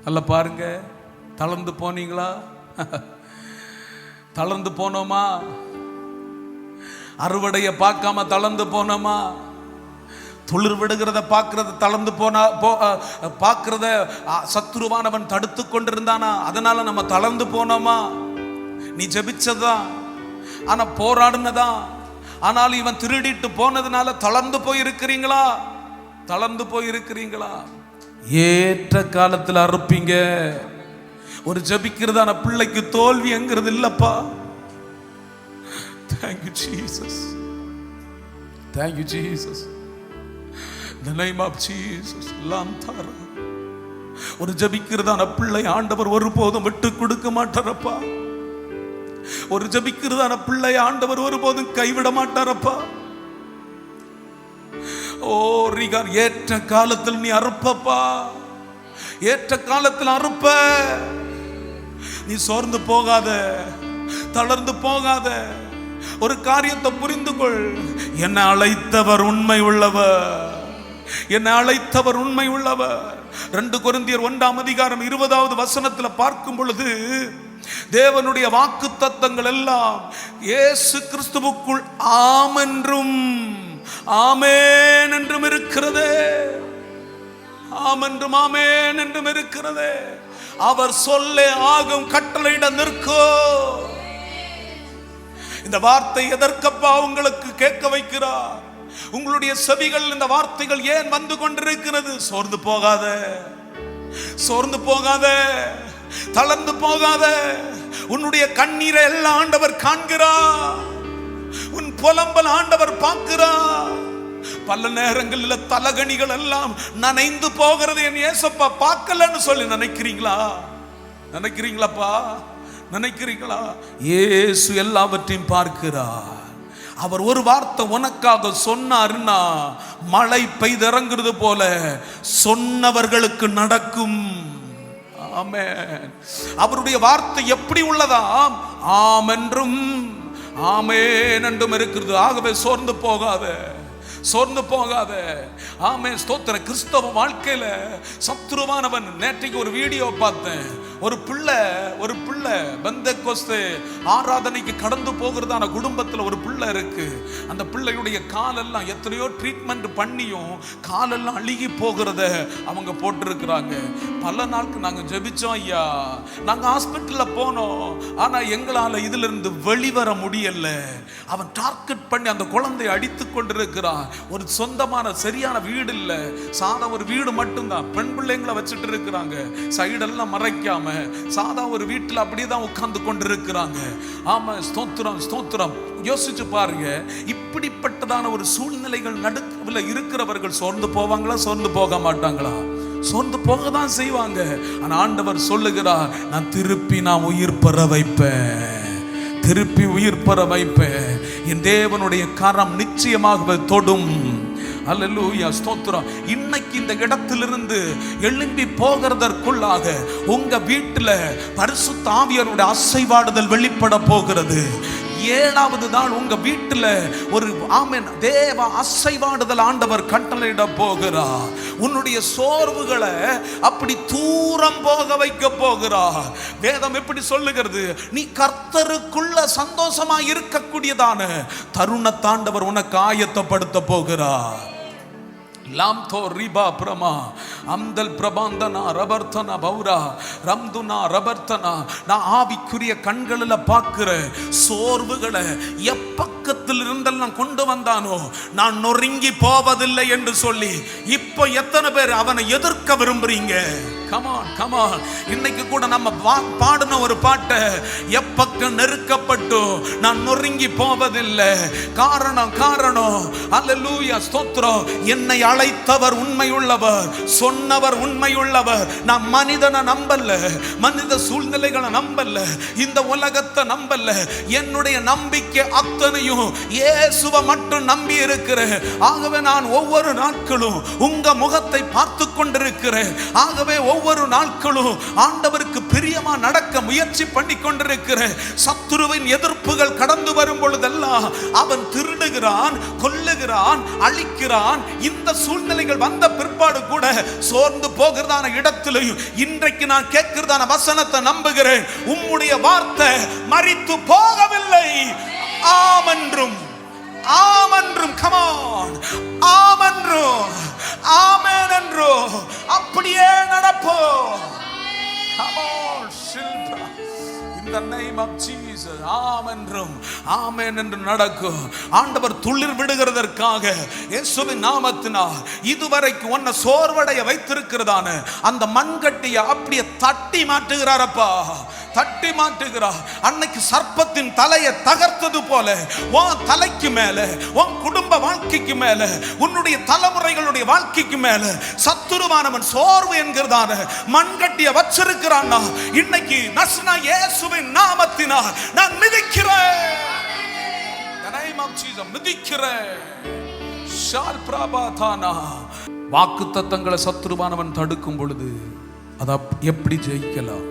அல்ல பாருங்க, தளர்ந்து போனீங்களா? தளர்ந்து போனோமா? அறுவடைய பார்க்காம தளர்ந்து போனோமா? துளிர் விடுகிறத பார்க்கறத தளர்ந்து பார்க்கறத சத்துருவானவன் தடுத்து கொண்டிருந்தானா? அதனால நம்ம தளர்ந்து போனோமா? நீ ஜெபிச்சதா, ஆனா போராடுனதா, ஆனால் இவன் திருடிட்டு போனதுனால தளர்ந்து போயிருக்கிறீங்களா? தளர்ந்து போயிருக்கிறீங்களா? ஏற்ற காலத்தில் அறுப்பீங்க. ஒரு ஜெபிக்கிறதான பிள்ளைக்கு தோல்வி என்கிறது இல்லப்பா. Thank you Jesus. Thank you Jesus. In the name of Jesus. லாம்தாரா. ஒரு ஜெபிக்கிறதான பிள்ளை ஆண்டவர் ஒருபோதும் விட்டு கொடுக்க மாட்டாரப்பா. ஒரு ஜெபிக்கிறதான பிள்ளை ஆண்டவர் ஒருபோதும் கைவிட மாட்டாரப்பா. ஓ ரிகார், ஏற்ற காலத்தில் நீ அறுப்பப்பா. ஏற்ற காலத்தில் அறுப்ப. நீ சோர்ந்து போகாத, தளர்ந்து போகாத. ஒரு காரியத்தை புரிந்து கொள், என்னை அழைத்தவர் உண்மை உள்ளவர், என்னை அழைத்தவர் உண்மை உள்ளவர். 2 கொரிந்தியர் 1:20 பார்க்கும் பொழுது தேவனுடைய வாக்கு தத்தங்கள் எல்லாம் இயேசு கிறிஸ்துவுக்குள் ஆம் என்றும் ஆமென் என்றும் இருக்கிறது. ஆம் என்றும் ஆமென் என்றும் இருக்கிறது. அவர் சொல்லே ஆகும், கட்டளையிட நிற்கோ. இந்த வார்த்தை எதற்கப்பா உங்களுக்கு கேட்க வைக்கிறார்? உங்களுடைய செவிகள் இந்த வார்த்தைகள் ஏன் வந்து கொண்டிருக்கிறது? சோர்ந்து போகாத, சோர்ந்து போகாத, தளர்ந்து போகாத. உன்னுடைய கண்ணீரை எல்லாம் ஆண்டவர் காண்கிறார். உன் புலம்பல் ஆண்டவர் பார்க்கிறார். பல நேரங்களில் தலகணிகள் எல்லாம் நனைந்து போகிறது. என் ஏசப்பா பார்க்கலன்னு சொல்லி நினைக்கிறீங்களா? நினைக்கிறீங்களாப்பா? நினைக்கிறீங்களா? இயேசு எல்லாவற்றையும் பார்க்கிறார். அவர் ஒரு வார்த்தை உனக்காக சொன்னாருன்னா மழை பெய்திறங்குறது போல சொன்னவர்களுக்கு நடக்கும். ஆமென். அவருடைய வார்த்தை எப்படி உள்ளதாம்? ஆம் என்றும் ஆமென் என்றும் இருக்கிறது. ஆகவே சோர்ந்து போகாத, சோர்ந்து போகாத. ஆமென், ஸ்தோத்திர. கிறிஸ்தவ வாழ்க்கையில சத்துருவானவன், நேற்றைக்கு ஒரு வீடியோ பார்த்தேன். ஒரு பிள்ளை பெந்தெக்கோஸ்தே ஆராதனைக்கு கடந்து போகிறதான குடும்பத்தில் ஒரு பிள்ளை இருக்கு. அந்த பிள்ளையுடைய காலெல்லாம் எத்தனையோ ட்ரீட்மெண்ட் பண்ணியும் காலெல்லாம் அழுகி போகிறத அவங்க போட்டிருக்கிறாங்க. பல நாளுக்கு நாங்கள் ஜெபிச்சோம் ஐயா, நாங்கள் ஹாஸ்பிட்டலில் போனோம், ஆனால் எங்களால் இதிலிருந்து வெளிவர முடியல. அவன் டார்கெட் பண்ணி அந்த குழந்தையை அடித்து கொண்டிருக்கிறான். ஒரு சொந்தமான சரியான வீடு இல்லை, சாதா ஒரு வீடு மட்டும்தான். பெண் பிள்ளைங்களை வச்சுட்டு இருக்கிறாங்க, சைடெல்லாம் மறைக்காம சாதா ஒரு வீட்டில் அப்படியே தான் உட்கார்ந்து கொண்டிருக்கிறாங்க. ஆமா, ஸ்தோத்திரம் ஸ்தோத்திரம். யோசிச்சு பாருங்க, இப்படிப்பட்டதான ஒரு சூழ்நிலைகள் நடுவில் இருக்கிறவர்கள் சோர்ந்து போவாங்களா? சோர்ந்து போக மாட்டாங்களா? சோர்ந்து போக தான் செய்வாங்க. ஆனா ஆண்டவர் சொல்லுகிறார், நான் திருப்பி உயிர் பெற வைப்பேன், திருப்பி உயிர் பெற வைப்பேன். என் தேவனுடைய கரம் நிச்சயமாக தொடும். அல்லேலூயா, ஸ்தோத்திரம். இன்னைக்கு இந்த இடத்திலிருந்து எழும்பி போகிறதற்குள்ளாக உங்க வீட்டுல பரிசுத்த ஆவியாருடைய அசைவாடுதல் வெளிப்பட போகிறது. 7வது நாள் உங்க வீட்டுல ஒரு ஆமென் தேவ அசைவாடுதல் ஆண்டவர் கட்டளையிட போகிறார். உன்னுடைய சோர்வுகளை அப்படி தூரம் போக வைக்க போகிறார். வேதம் எப்படி சொல்லுகிறது? நீ கர்த்தருக்குள்ள சந்தோஷமா இருக்கக்கூடியதான தருணத்தாண்டவர் உனக்கு ஆயத்தப்படுத்த போகிறார். லாம்தோ ரிபா பிரமா அம்தல் பிரபாந்தனா ரபர்த்தனா பௌரா ரம்துனா ரபர்த்தனா. நான் ஆவிக்குரிய கண்களில் பார்க்கிற சோர்வுகளை எப்பக்கத்தில் இருந்தெல்லாம் கொண்டு வந்தானோ நான் நொறுங்கி போவதில்லை என்று சொல்லி இப்போ எத்தனை பேர் அவனை எதிர்க்க விரும்புறீங்க? Come on come on. இன்னைக்கு கூட நம்ம பாடின ஒரு பாட்டை, எப்பக்கம் நெருக்கப்பட்டு நான் நொறுங்கி போவதில்லை. காரணம் அல்லேலூயா, ஸ்தோத்திரம். என்னை அழைத்தவர் உண்மையுள்ளவர், சொன்னவர் உண்மையுள்ளவர். நான் மனிதனை நம்பல, மனித சூழ்நிலைகளை நம்பல, இந்த உலகத்தை நம்பல. என்னுடைய நம்பிக்கை அத்தனையும் இயேசுவை மட்டும் நம்பி இருக்கிறேன். ஆகவே நான் ஒவ்வொரு நாட்களும் உங்க முகத்தை பார்த்து கொண்டிருக்கிறேன். ஆகவே ஒவ்வொரு நாட்களும் ஆண்டவருக்கு பிரியமா நடக்க முயற்சி பண்ணி கொண்டிருக்கிறேன். சத்துருவின் எதிர்ப்புகள் கடந்து வரும் பொழுதெல்லாம் அவன் திருடுகிறான், கொல்லுகிறான், அழிக்கிறான். இந்த சூழ்நிலைகள் வந்த பிற்பாடு கூட சோர்ந்து போகிறதான இடத்திலையும் இன்றைக்கு நான் கேட்கிறதான வசனத்தை நம்புகிறேன். உம்முடைய வார்த்தை மரித்து போகவில்லை. ஆமென்றும் ஆமென்றும். கமான், ஆமென்றும் ஆமென் என்றும் அப்படியே நடப்போம். கமான், இந்த the name of Jesus. ஆமென்றும் ஆமென் என்று நடக்கும். ஆண்டவர் துளிர் விடுகிறதற்காக இயேசுவின் நாமத்தினால் இதுவரைக்கும் உன்னை சோர்வடைய வைத்திருக்கிறதான அந்த மண்கட்டியை அப்படியே தட்டி மாற்றுகிறாரப்பா, தட்டி மாற்றுகிறார். அன்னைக்கு சர்ப்பத்தின் தலையை தகர்த்தது போல உன் தலைக்கு மேல, உன் குடும்ப வாழ்க்கைக்கு மேல, உன்னுடைய தலைமுறைகளுடைய வாழ்க்கைக்கு மேல சத்துருவானவன் சோர்வு என்கிறதான மண்கட்டிய வச்சிருக்கிறான். இன்னைக்கு நஸ்னா இயேசுவின் நாமத்தினால் நான் மிதிக்கிறேன், மிதிக்கிறேன். வாக்கு தத்தங்களை சத்துருவானவன் தடுக்கும் பொழுது அதை எப்படி ஜெயிக்கலாம்,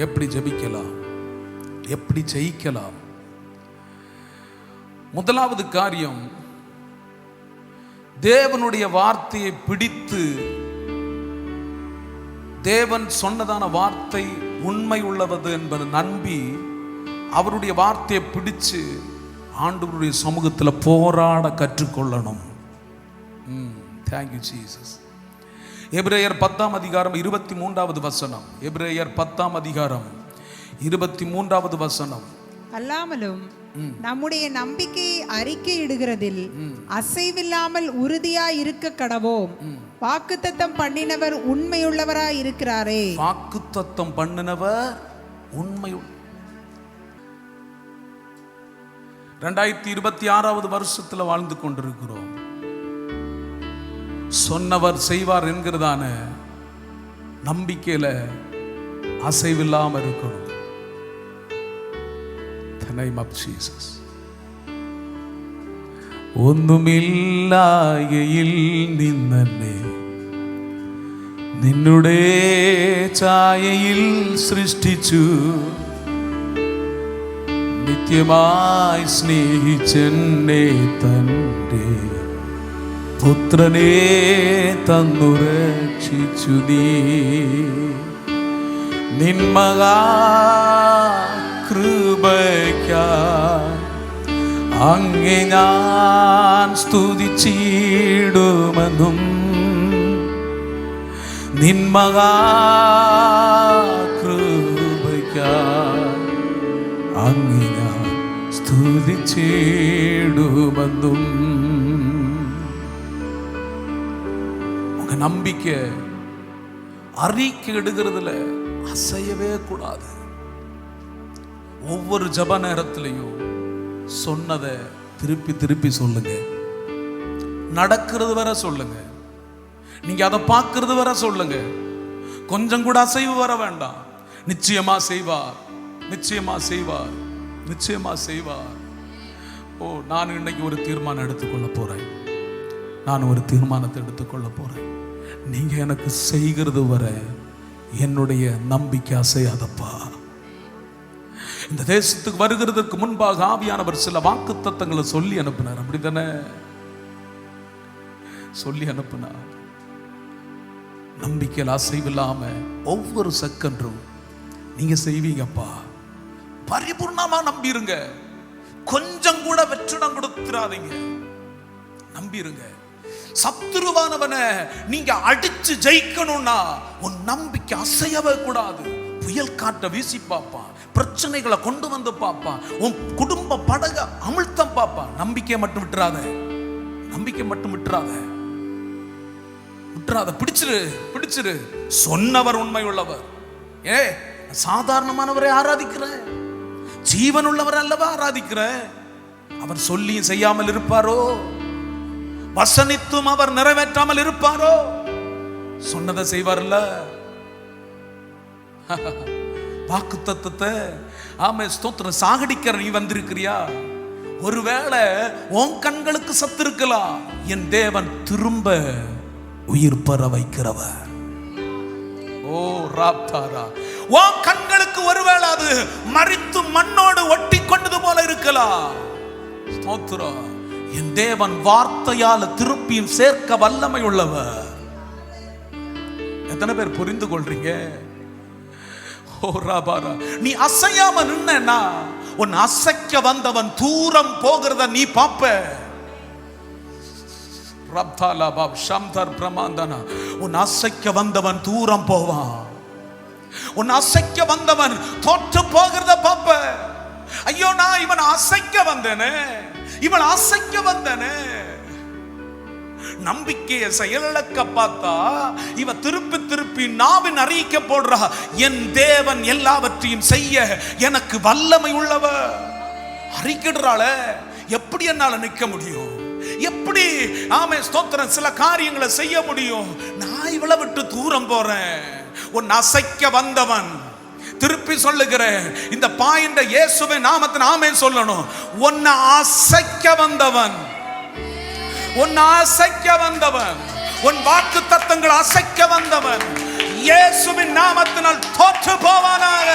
எப்படி ஜெபிக்கலாம், எப்படி ஜெயிக்கலாம்? முதலாவது காரியம், தேவனுடைய வார்த்தையை பிடித்து, தேவன் சொன்னதான வார்த்தை உண்மை உள்ளவது என்பதை நம்பி அவருடைய வார்த்தையை பிடிச்சு ஆண்டவருடைய சமூகத்தில் போராட கற்றுக்கொள்ளணும். Thank you Jesus. எபிரேயர் 10ஆம் அதிகாரம் 23வது வசனம். எபிரேயர் 10ஆம் அதிகாரம் 23வது வசனம். அல்லாமலும் நம்முடைய நம்பிக்கையை அறிக்கையிடுகிறதில் அசைவில்லாமல் உறுதியாய் இருக்க கடவோம். வாக்குத்தத்தம் பண்ணினவர் உண்மையுள்ளவராய் இருக்கிறாரே. வாக்குத்தத்தம் பண்ணினவர் உண்மை. 2026வது வருஷத்துல வாழ்ந்து கொண்டிருக்கிறோம். சொன்னவர் செய்வார் என்கிறதான நம்பிக்கையில அசைவில்லாம இருக்கணும். The name of Jesus. ഒന്നുമില്ലായയിൽ നിന്നെ നിന്നുടെ ഛായയിൽ സൃഷ്ടിച്ചു, നിത്യമായി സ്നേഹിച്ചെന്നെ തന്റെ പുത്രനെ തന്നു രക്ഷിച്ചു. നീ നിന്മകാ കൃപയ്ക്കായി അങ്ങേ ഞാൻ സ്തുതിച്ചിടുമെന്നും, നിന്മകാ കൃപയ്ക്കായി അങ്ങേ ഞാൻ സ്തുതിച്ചിടുമെന്നും. உங்க நம்பிக்கை அறிக்கை எடுக்கிறதுல அசையவே கூடாது. ஒவ்வொரு ஜப நேரத்திலையும் சொன்னதை திருப்பி திருப்பி சொல்லுங்க. நடக்கிறது வர சொல்லுங்க, நீங்க அதை பார்க்கறது வர சொல்லுங்க. கொஞ்சம் கூட அசைவு வர வேண்டாம். நிச்சயமா செய்வார், நிச்சயமா செய்வார், நிச்சயமா செய்வார். ஓ, நான் இன்னைக்கு ஒரு தீர்மானம் எடுத்துக்கொள்ள போறேன். நான் ஒரு தீர்மானத்தை எடுத்துக்கொள்ள போறேன். நீங்க எனக்கு செய்கிறது வர என்னுடைய நம்பிக்கை அசையாதப்பா. இந்த தேசத்துக்கு வருகிறதுக்கு முன்பாக ஆவியானவர் சில வாக்கு தத்தங்களை சொல்லி அனுப்பினார். அப்படித்தானே சொல்லி அனுப்பினார். நம்பிக்கையில் அசைவில்லாம ஒவ்வொரு செகண்டும் நீங்க செய்வீங்கப்பா. பரிபூர்ணமா நம்பிருங்க. கொஞ்சம் கூட வெற்றிடம் கொடுத்துறாதீங்க. நம்பிருங்க. சத்துருவானவனை நீங்க அடிச்சு ஜெயிக்கணும்னா உன் நம்பிக்கை அசையவே கூடாது. புயல் காற்ற வீசி பாப்பா, பிரச்சனைகளை கொண்டு வந்து பாப்பா, உன் குடும்ப படக அமிழ்த்தம் பாப்பா. நம்பிக்கையை மட்டும் விட்டுறாத, நம்பிக்கை மட்டும் விட்டுறாத, விட்டுறாத. பிடிச்சிரு, பிடிச்சிரு. சொன்னவர் உண்மை உள்ளவர். ஏ, சாதாரணமானவரை ஆராதிக்கிற, ஜீவன் உள்ளவர் அல்லவா ஆராதிக்கிற. அவர் சொல்லியும் செய்யாமல் இருப்பாரோ? வசனித்தும் அவர் நிறைவேற்றாமல் இருப்பாரோ? சொன்னதை செய்வார்ல. வாக்கு தத்தத்தை ஆமே ஸ்தோத்திரம் சாகடிக்கிற நீ வந்திருக்கிறியா? ஒருவேளை உன் கண்களுக்கு சத்து இருக்கலாம். என் தேவன் திரும்ப உயிர் பெற வைக்கிறவர். ஓ ராப்தாரா, உன் கண்களுக்கு ஒருவேளை அது மரித்து மண்ணோடு ஒட்டி கொண்டது போல இருக்கலாம். ஸ்தோத்திரம். என் தேவன் வார்த்தையால திருப்பியும் சேர்க்க வல்லமை உள்ளவர். எத்தனை பேர் புரிந்து கொள்றீங்க? நீ அசையாம நின்னா உன் அசைக்க வந்தவன் தூரம் போகிறத நீ பாப்ப. உன் அசைக்க வந்தவன் தூரம் போவான். உன் அசைக்க வந்தவன் தோற்று போகிறத பாப்ப. ஐயோ, நான் இவன் அசைக்க வந்தேனே, இவன் அசைக்க வந்தேனே. நம்பிக்கையை செயலிழக்க பார்த்தா இவ திருப்பி திருப்பி நாவின் அறிக்கை போடுறா, என் தேவன் எல்லாவற்றையும் செய்ய எனக்கு வல்லமை உள்ளவர். அறிக்கிடுறாள, எப்படி என்னால நிற்க முடியும்? எப்படி ஆமென் ஸ்தோத்திரம் சில காரியங்களை செய்ய முடியும்? நான் இவளை விட்டு தூரம் போறேன். உன் அசைக்க வந்தவன், திருப்பி சொல்லுகிறேன், இந்த பாயிண்ட இயேசுவின் நாமத்தின் ஆமென் சொல்லணும். உன்னை அசைக்க வந்தவன், உன் அசைக்க வந்தவன், உன் வாக்கு தத்தங்கள் அசைக்க வந்தவன் இயேசுவின் நாமத்தினால் தோற்று போவானாக.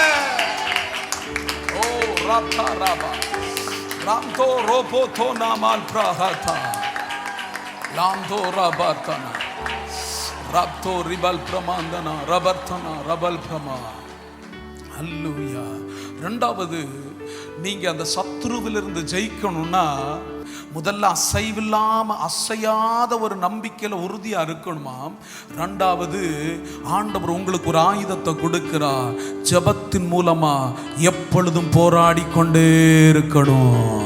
ஓ ராபா ராபா ராம்தோ ரோபோ தோ நாமால் பிரஹாதா லாம்தோ ரபர்தனா ரப்தோ ரிபல் பிரமாந்தனா ரபர்தனா ரபல் பிரமா. அல்லேலூயா. இரண்டாவது, நீங்க அந்த சத்துருவிலிருந்து ஜெயிக்கணும்னா முதல்ல அசைவில்லாம அசையாத ஒரு நம்பிக்கையில உறுதியா இருக்கணுமாம். இரண்டாவது, ஆண்டவர் உங்களுக்கு ஒரு ஆயுதத்தை கொடுக்கிறார். ஜெபத்தின் மூலமா எப்பொழுதும் போராடி கொண்டே இருக்கணும்.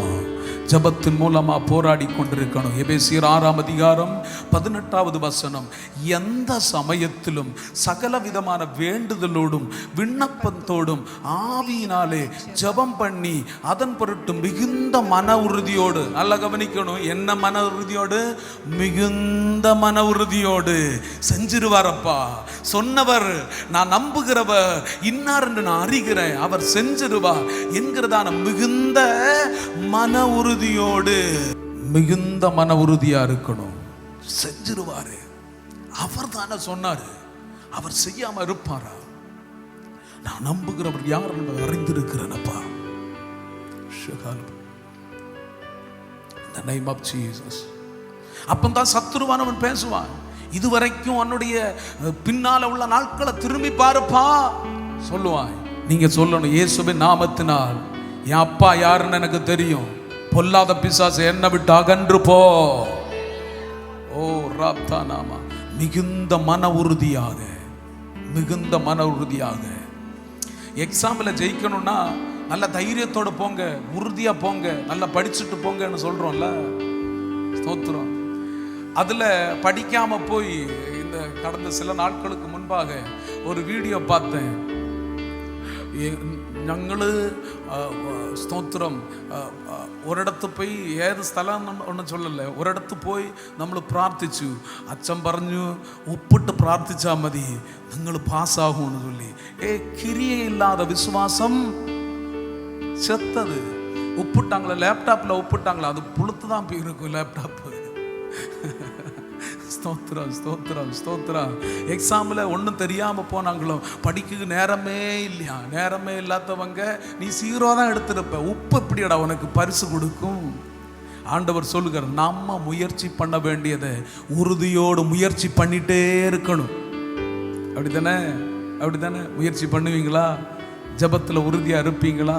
ஜெபத்தின் மூலமா போராடி கொண்டிருக்கணும். எபேசியர் 6ஆம் அதிகாரம் 18வது வசனம், எந்த சமயத்திலும் சகல விதமான வேண்டுதலோடும் விண்ணப்பத்தோடும் ஆவியினாலே ஜெபம் பண்ணி அதன் பொருட்டு மிகுந்த மன உறுதியோடு, நல்லா கவனிக்கணும், என்ன மன உறுதியோடு? மிகுந்த மன உறுதியோடு செஞ்சிருவாரப்பா. சொன்னவர், நான் நம்புகிறவர் இன்னார் என்று நான் அறிகிறேன், அவர் செஞ்சிருவார் என்கிறதான மிகுந்த மன உறுதியோடு, மிகுந்த மன உறுதியா இருக்கணும். செஞ்சிருவாரு. அவர் தானே சொன்னாரு, அவர் செய்யாம இருப்பாரா? நான் நம்புகிறவர் யார் என்பதை அறிந்திருக்கிறேனப்பா. The name of Jesus. அப்பந்தான் சத்துருவானவன் பேசுவான், இதுவரைக்கும் உன்னுடைய பின்னால உள்ள நாட்களை திரும்பி பாருப்பா சொல்லுவான். நீங்க சொல்லணும், இயேசுவின் நாமத்தினால் என் அப்பா யாருன்னு எனக்கு தெரியும், பொல்லாத பிசாசு என்னை விட்டு அகன்று போ. ஓ ராப்தா நாமா. மிகுந்த மன உறுதியாக, மிகுந்த மன உறுதியாக. எக்ஸாம்பிள் ஜெயிக்கணும்னா நல்ல தைரியத்தோட போங்க, உறுதியா போங்க, நல்லா படிச்சுட்டு போங்கன்னு சொல்றோம்ல, ஸ்தோத்திரம். அதுல படிக்காம போய் இந்த கடந்த சில நாட்களுக்கு முன்பாக ஒரு வீடியோ பார்த்தேன். ഞങ്ങൾ സ്തോത്രം ഒരിടത്ത് പോയി, ഏത് സ്ഥലം ഒന്നും ചൊല്ലല്ലേ, ഒരിടത്ത് പോയി നമ്മൾ പ്രാർത്ഥിച്ചു. അച്ഛൻ പറഞ്ഞു ഉപ്പിട്ട് പ്രാർത്ഥിച്ചാൽ മതി, നിങ്ങൾ പാസ്സാകുമെന്ന് ചൊല്ലി. கிரியையில்லாத விசுவாசம் செத்தது. உப்புட்டாங்களா, லேப்டாப்ல உப்புட்டாங்களா, அது புளுத்து தான் போயிருக்கும் லேப்டாப்பு. ஸ்தோத்திரம் ஸ்தோத்திரம் ஸ்தோத்திரம். எக்ஸாம்ல ஒன்றும் தெரியாம போனாங்களோ, படிக்க நேரமே இல்லையா, நேரமே இல்லாதவங்க நீ 0 தான் எடுத்திருப்ப, உப்பு எப்படிடா உனக்கு பரிசு கொடுக்கும்? ஆண்டவர் சொல்லுகிற, நம்ம முயற்சி பண்ண வேண்டியதை உறுதியோடு முயற்சி பண்ணிட்டே இருக்கணும். அப்படித்தானே? அப்படித்தானே? முயற்சி பண்ணுவீங்களா? ஜெபத்தில் உறுதியா இருப்பீங்களா?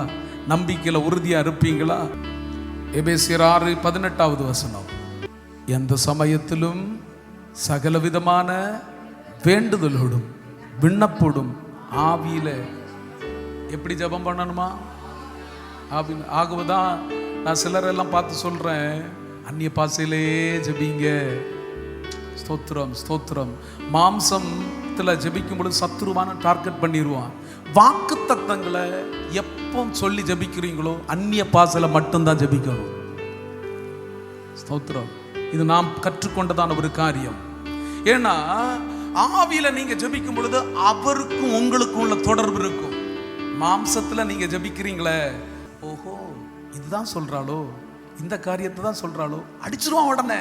நம்பிக்கையில் உறுதியா இருப்பீங்களா? எபேசியர் 6:18வது வசனம், எந்த சமயத்திலும் சகல விதமான வேண்டுதலோடும் விண்ணப்போடும் ஆவியில எப்படி ஜெபம் பண்ணணுமா? ஆவியில். ஆகவேதான் நான் சிலரெல்லாம் பார்த்து சொல்றேன், அந்நிய பாசையிலே ஜெபிங்க. ஸ்தோத்திரம் ஸ்தோத்திரம். மாம்சத்துல ஜெபிக்கும் பொழுது சத்துருவான டார்கெட் பண்ணிடுவான். வாக்கு தத்தங்களை எப்போ சொல்லி ஜெபிக்கிறீங்களோ அந்நிய பாசையில மட்டும்தான் ஜெபிக்கணும். ஸ்தோத்திரம். இது நாம் கற்றுக்கொண்டதான ஒரு காரியம். ஏன்னா ஆவியில நீங்க ஜெபிக்கும் பொழுது அவருக்கும் உங்களுக்கும் உள்ள தொடர்பு இருக்கும். மாம்சத்துல நீங்க ஜெபிக்கிறீங்களே, ஓஹோ இதுதான் சொல்றாளோ, இந்த காரியத்தை தான் சொல்றாளோ, அடிச்சிருவான் உடனே.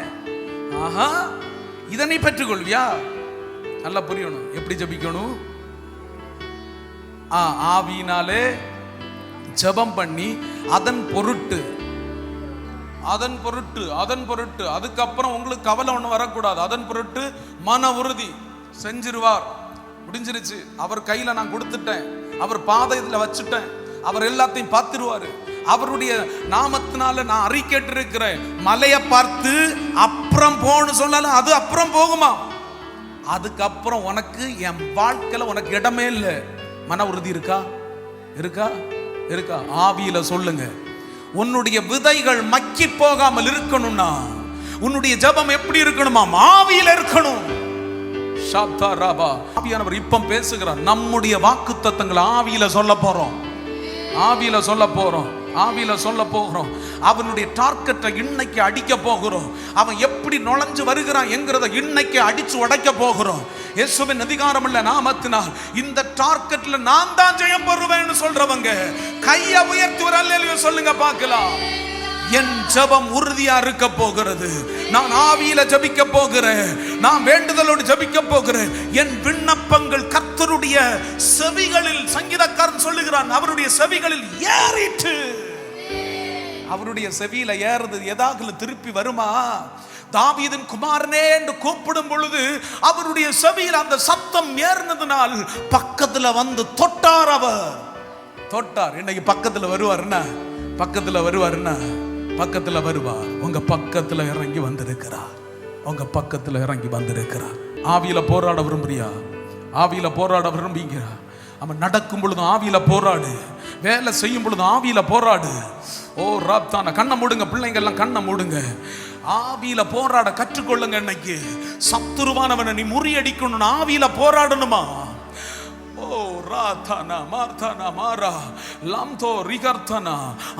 ஆஹா, இதை நீ பெற்றுக்கொள்வியா? நல்லா புரியணும் எப்படி ஜெபிக்கணும். ஆவியினாலே ஜெபம் பண்ணி அதன் பொருட்டு அதுக்கப்புறம் உங்களுக்கு கவலை ஒண்ணு வரக்கூடாது. அதன் பொருட்டு மன உறுதி செஞ்சிருவார். முடிஞ்சிருச்சு, அவர் கையில நான் கொடுத்துட்டேன், அவர் பாதையில வச்சுட்டேன், அவர் எல்லாத்தையும் பார்த்துருவாரு. அவருடைய நாமத்தினால நான் அறிக்கைட்டு இருக்கிறேன். மலையை பார்த்து அப்புறம் போன்னு சொன்னாலும் அது அப்புறம் போகுமா? அதுக்கப்புறம் உனக்கு என் வாழ்க்கையில உனக்கு இடமே இல்லை. மன உறுதி இருக்கா? இருக்கா? இருக்கா? ஆவியில சொல்லுங்க. உன்னுடைய விதைகள் மக்கி போகாமல் இருக்கணும்னா உன்னுடைய ஜெபம் எப்படி இருக்கணுமா? ஆவியில இருக்கணும். ஆவியானவர் இப்ப பேசுகிறார். நம்முடைய வாக்குத்தத்தங்களை ஆவியில சொல்ல போறோம். ஆவியில சொல்ல போறோம். ஆவியில சொல்ல போகிறோம். அவனுடைய டார்கெட்டை இன்னைக்கு அடிக்க போகிறோம். அவன் எப்படி நுழைஞ்சு வருகிறான் என்கிறத இன்னைக்கு அடிச்சு உடைக்க போகிறோம். இயேசுவின் அதிகாரம் உள்ள நாமத்தினால் இந்த டார்கெட்ல நான் தான் ஜெயம் பெறுவேன்னு சொல்றவங்க கையை உயர்த்தி ஒரு அல்லேலூயா சொல்லுங்க பார்க்கலாம். என் ஜெபம் உறுதியா இருக்க போகிறது. நான் ஆவியில ஜெபிக்க போகிறேன். நான் வேண்டுதலோடு ஜெபிக்க போகிறேன். என் விண்ணப்பங்கள் கர்த்தருடைய செவிகளில், சங்கீதக்காரன் சொல்லுகிறான், அவருடைய செவிகளில் ஏறிட்டு. அவருடைய செவியில ஏறுது ஏதாவது திருப்பி வருமா? தாவீதின் குமாரனே என்று கூப்பிடும் பொழுது அவருடைய செவியில் அந்த சத்தம் ஏறினதுனால் பக்கத்துல வந்து தொட்டார். அவர் தொட்டார். இன்னைக்கு பக்கத்துல வருவாருன்னா, பக்கத்துல வருவாருன்னா, பக்கத்துல வருவார். உங்க பக்கத்துல இறங்கி வந்திருக்கிறார். உங்க பக்கத்துல இறங்கி வந்திருக்கிறார். ஆவியில போராட விரும்புறியா? ஆவியில போராட விரும்புகிறா? அவன் நடக்கும் பொழுதும் ஆவியில போராடு. வேலை செய்யும் பொழுதும் ஆவியில போராடு. ஓ ராப்தான கண்ணை மூடுங்க. பிள்ளைங்க எல்லாம் கண்ணை மூடுங்க. ஆவியில போராட கற்றுக்கொள்ளுங்க. இன்னைக்கு சத்துருவானவனை நீ முறியடிக்கணும். ஆவியில போராடணுமா? ஓ ராதானா மார்தானா மாரா லாம்தோ ரிகர்தனா.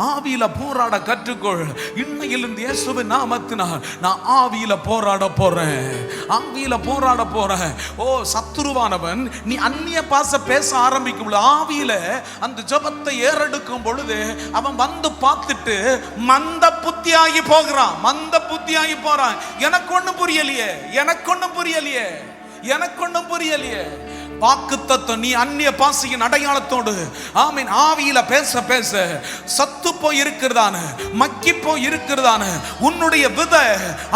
ஆவியில போராட கற்றுக்கொள். இன்னையிலிருந்து இயேசுவின் நாமத்தினால் நான் ஆவியில போராட போறேன். ஆவியில போராட போறேன். ஓ சத்துருவானவன் நீ அந்நிய பாஷை பேச ஆரம்பிக்கும் பொழுது, ஆவியில அந்த ஜெபத்தை ஏறெடுக்கும் பொழுது அவன் வந்து பார்த்துட்டு மந்த புத்தியாகி போகிறான். மந்த புத்தியாகி போறான். எனக்கு ஒண்ணும் புரியலையே, எனக்கு ஒண்ணும் புரியலையே, எனக்கு ஒண்ணும் புரியலையே. வாக்குத்தத்தம் நீ அந்நிய பாஷையின் அடையாளத்தோடு ஆமீன் ஆவியில பேச பேச சத்து போய் இருக்கிறதான, மக்கி போய் இருக்கிறதான உன்னுடைய விதை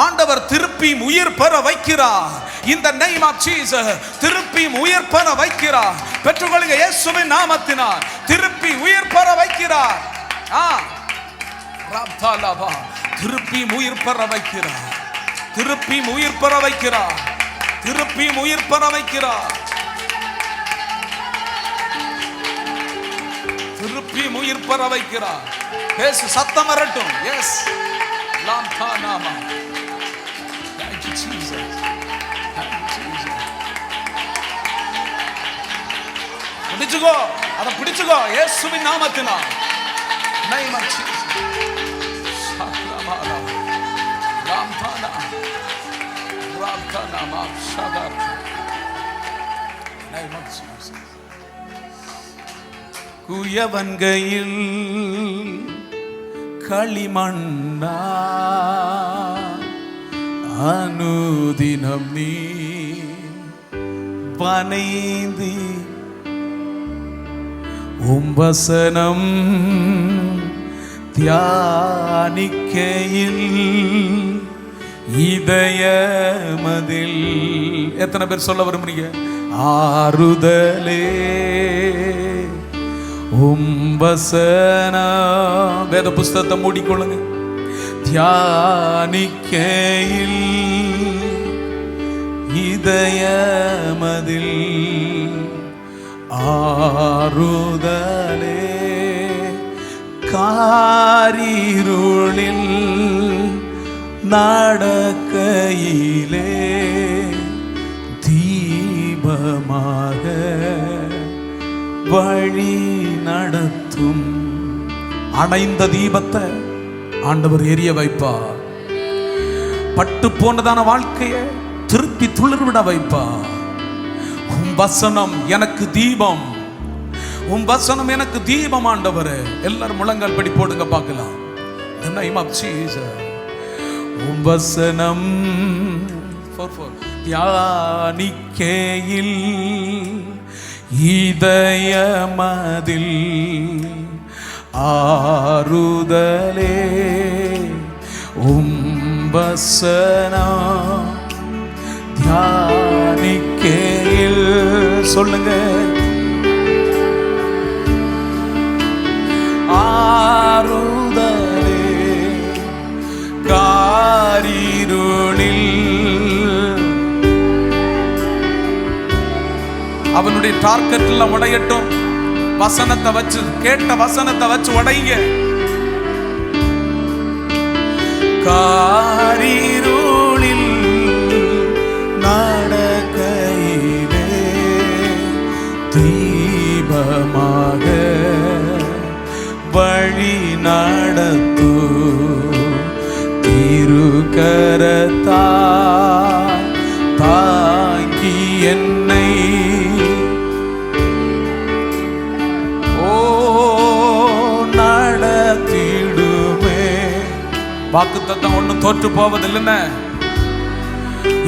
ஆண்டவர் திருப்பி உயிர் பெற வைக்கிறார். இந்த நேம் ஆஃப் ஜீசஸ் திருப்பி உயிர் பெற வைக்கிறார். பெற்றுக்கொள்ளுங்க இயேசுவின் நாமத்தினால். திருப்பி உயிர் பெற வைக்கிறார். திருப்பி உயிர் பெற வைக்கிறார். திருப்பி உயிர் பெற வைக்கிறார். திருப்பி உயிர் பெற வைக்கிறார். திருப்பி உயிர் பெற வைக்கிறார். பேசு, சத்தம் வரட்டும். எஸ் லாம்தா நாமா. Thank you Jesus. Thank you Jesus. பிடிச்சுக்கோ, அதை பிடிச்சுக்கோ இயேசுவின் நாமத்தினால். name of Jesus. ஷாக்ரமாலா லாம்தானா ராப்தானா Sagar. name of Jesus. குயவன்கையில் களிமண்ணா அனுதினம் நீ பனைந்தி உம்பசனம் தியானிக்கையில் இதயமதில். எத்தனை பேர் சொல்ல விரும்புறீங்க? ஆறுதலே உம்பசனா. வேத புஸ்தகத்தை மூடிக்கொள்ளுங்க. தியானிக்கையில் இதயமதில் ஆறுதலே. காரிருளில் நடக்கையிலே தீபமாக வழி நடத்தும். அணைந்த தீபத்தை ஆண்டவர் எரிய வைப்பார். பட்டு போனதான வாழ்க்கையை திருப்பி துளிர்விட வைப்பார். உம் வசனம் எனக்கு தீபம், உம் வசனம் எனக்கு தீபம் ஆண்டவரே. எல்லாரும் முழங்கால் படி போடுங்க பார்க்கலாம். The name of Jesus. உம் வசனம் தியானிக்கையில் இதயமதில் ஆறுதலே உம்பசனம் தியானிக்கையில். சொல்லுங்க. ஆறுதலே காரிருளில். அவனுடைய டார்கெட் எல்லாம் உடையட்டும். வசனத்தை வச்சு, கேட்ட வசனத்தை வச்சு உடைங்க. காரிருளில் நடக்கையிலே தீபமாக வழி நடத்து திருக்கரத்தால் தாங்கி என்னை நடத்திடுமே. வாக்குத்தத்தம் ஒண்ணும் தோற்று போவதில்லை.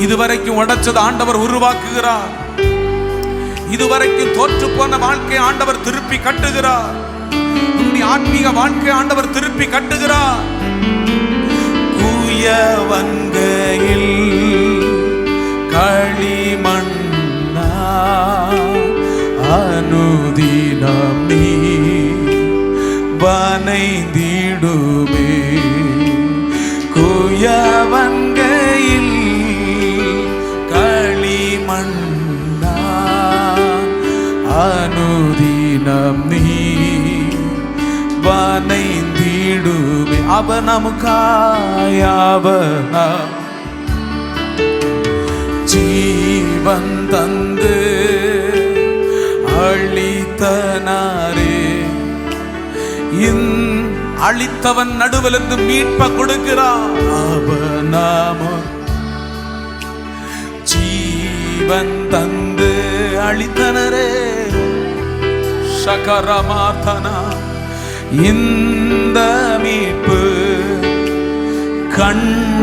இதுவரைக்கும் உடைச்சது ஆண்டவர் உருவாக்குகிறார். இதுவரைக்கும் தோற்று போன வாழ்க்கை ஆண்டவர் திருப்பி கட்டுகிறார். உன்னுடைய ஆன்மீக வாழ்க்கை ஆண்டவர் திருப்பி கட்டுகிறார். குயவன்கையில் களிமண்ணா அனுதினம் நீ வனைந்திடுமே. குயவன்கையில் களிமண்ணா அனுதினம் நீ வனைந்திடுமே. அவ நமக்காயவன ஜீவன் தந்து அளித்தனாரே. அளித்தவன் நடுவிலிருந்து மீட்ப கொடுக்கிறார். அவன் நாம ஜீவன் தந்து அளித்தனரே. சகரமார்த்தனா இந்த மீட்பு கண்களினால்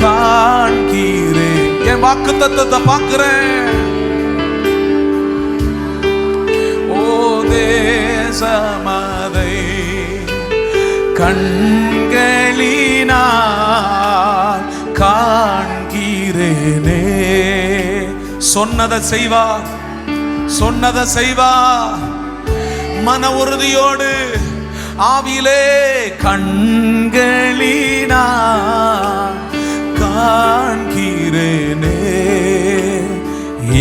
காண்கிறேன். என் வாக்குத்தத்தத்தை பார்க்கிறேன். ஓ தேசமதை கண்களினால் காண்கிறேனே. சொன்னதை செய்வார், சொன்னதை செய்வார். மன உறுதியோடு ஆவியிலே கண்களினால் காண்கிறேனே.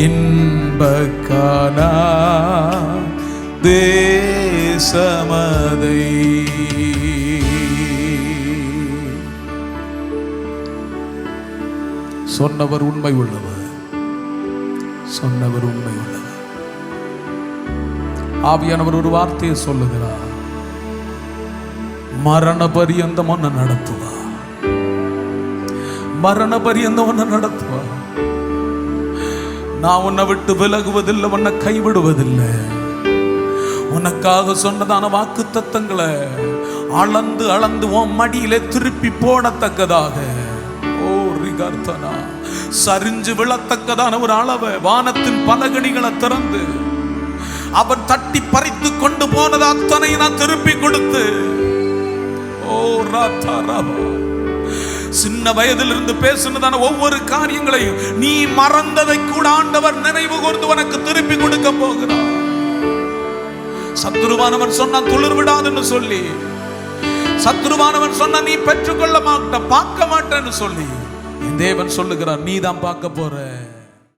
இன்பக்கானா தேசமதை. சொன்னவர் உண்மை உள்ளவர், சொன்னவர் உண்மை உள்ளவர். ஆவியானவர் ஒரு வார்த்தையை சொல்லுகிறார். மரண பரியந்தம் ஒன்ன நடத்துவார், மரண பரியந்தம் ஒன்ன நடத்துவார். நான் உன்னை விட்டு விலகுவதில்லை, உன்னை கைவிடுவதில்லை. உனக்காக சொன்னதான வாக்கு தத்தங்களை அளந்து அளந்து உன் மடியிலே திருப்பி போடத்தக்கதாக, ஓ ரிகர்த்தனா, சரிஞ்சு விழத்தக்கதான ஒரு அளவை வானத்தின் பலகணிகளை திறந்து அவன் தட்டி பறித்து கொண்டு போனது அத்தனை நான் திருப்பி கொடுத்து, ஓ ராத்தா ராபா, சின்ன வயதிலிருந்து பேசினதான ஒவ்வொரு காரியங்களையும் நீ மறந்ததை கூட ஆண்டவர் நினைவு கூர்ந்து உனக்கு திருப்பி கொடுக்க போகிறார். சத்துருவானவன் சொன்னா துளிர் விடாதுன்னு சொல்லி, சத்துருவானவன் சொன்னா நீ பெற்றுக்கொள்ள மாட்ட, பார்க்க மாட்டேன்னு சொல்லி, என் தேவன் சொல்லுகிறார், நீ தான் பார்க்க போற.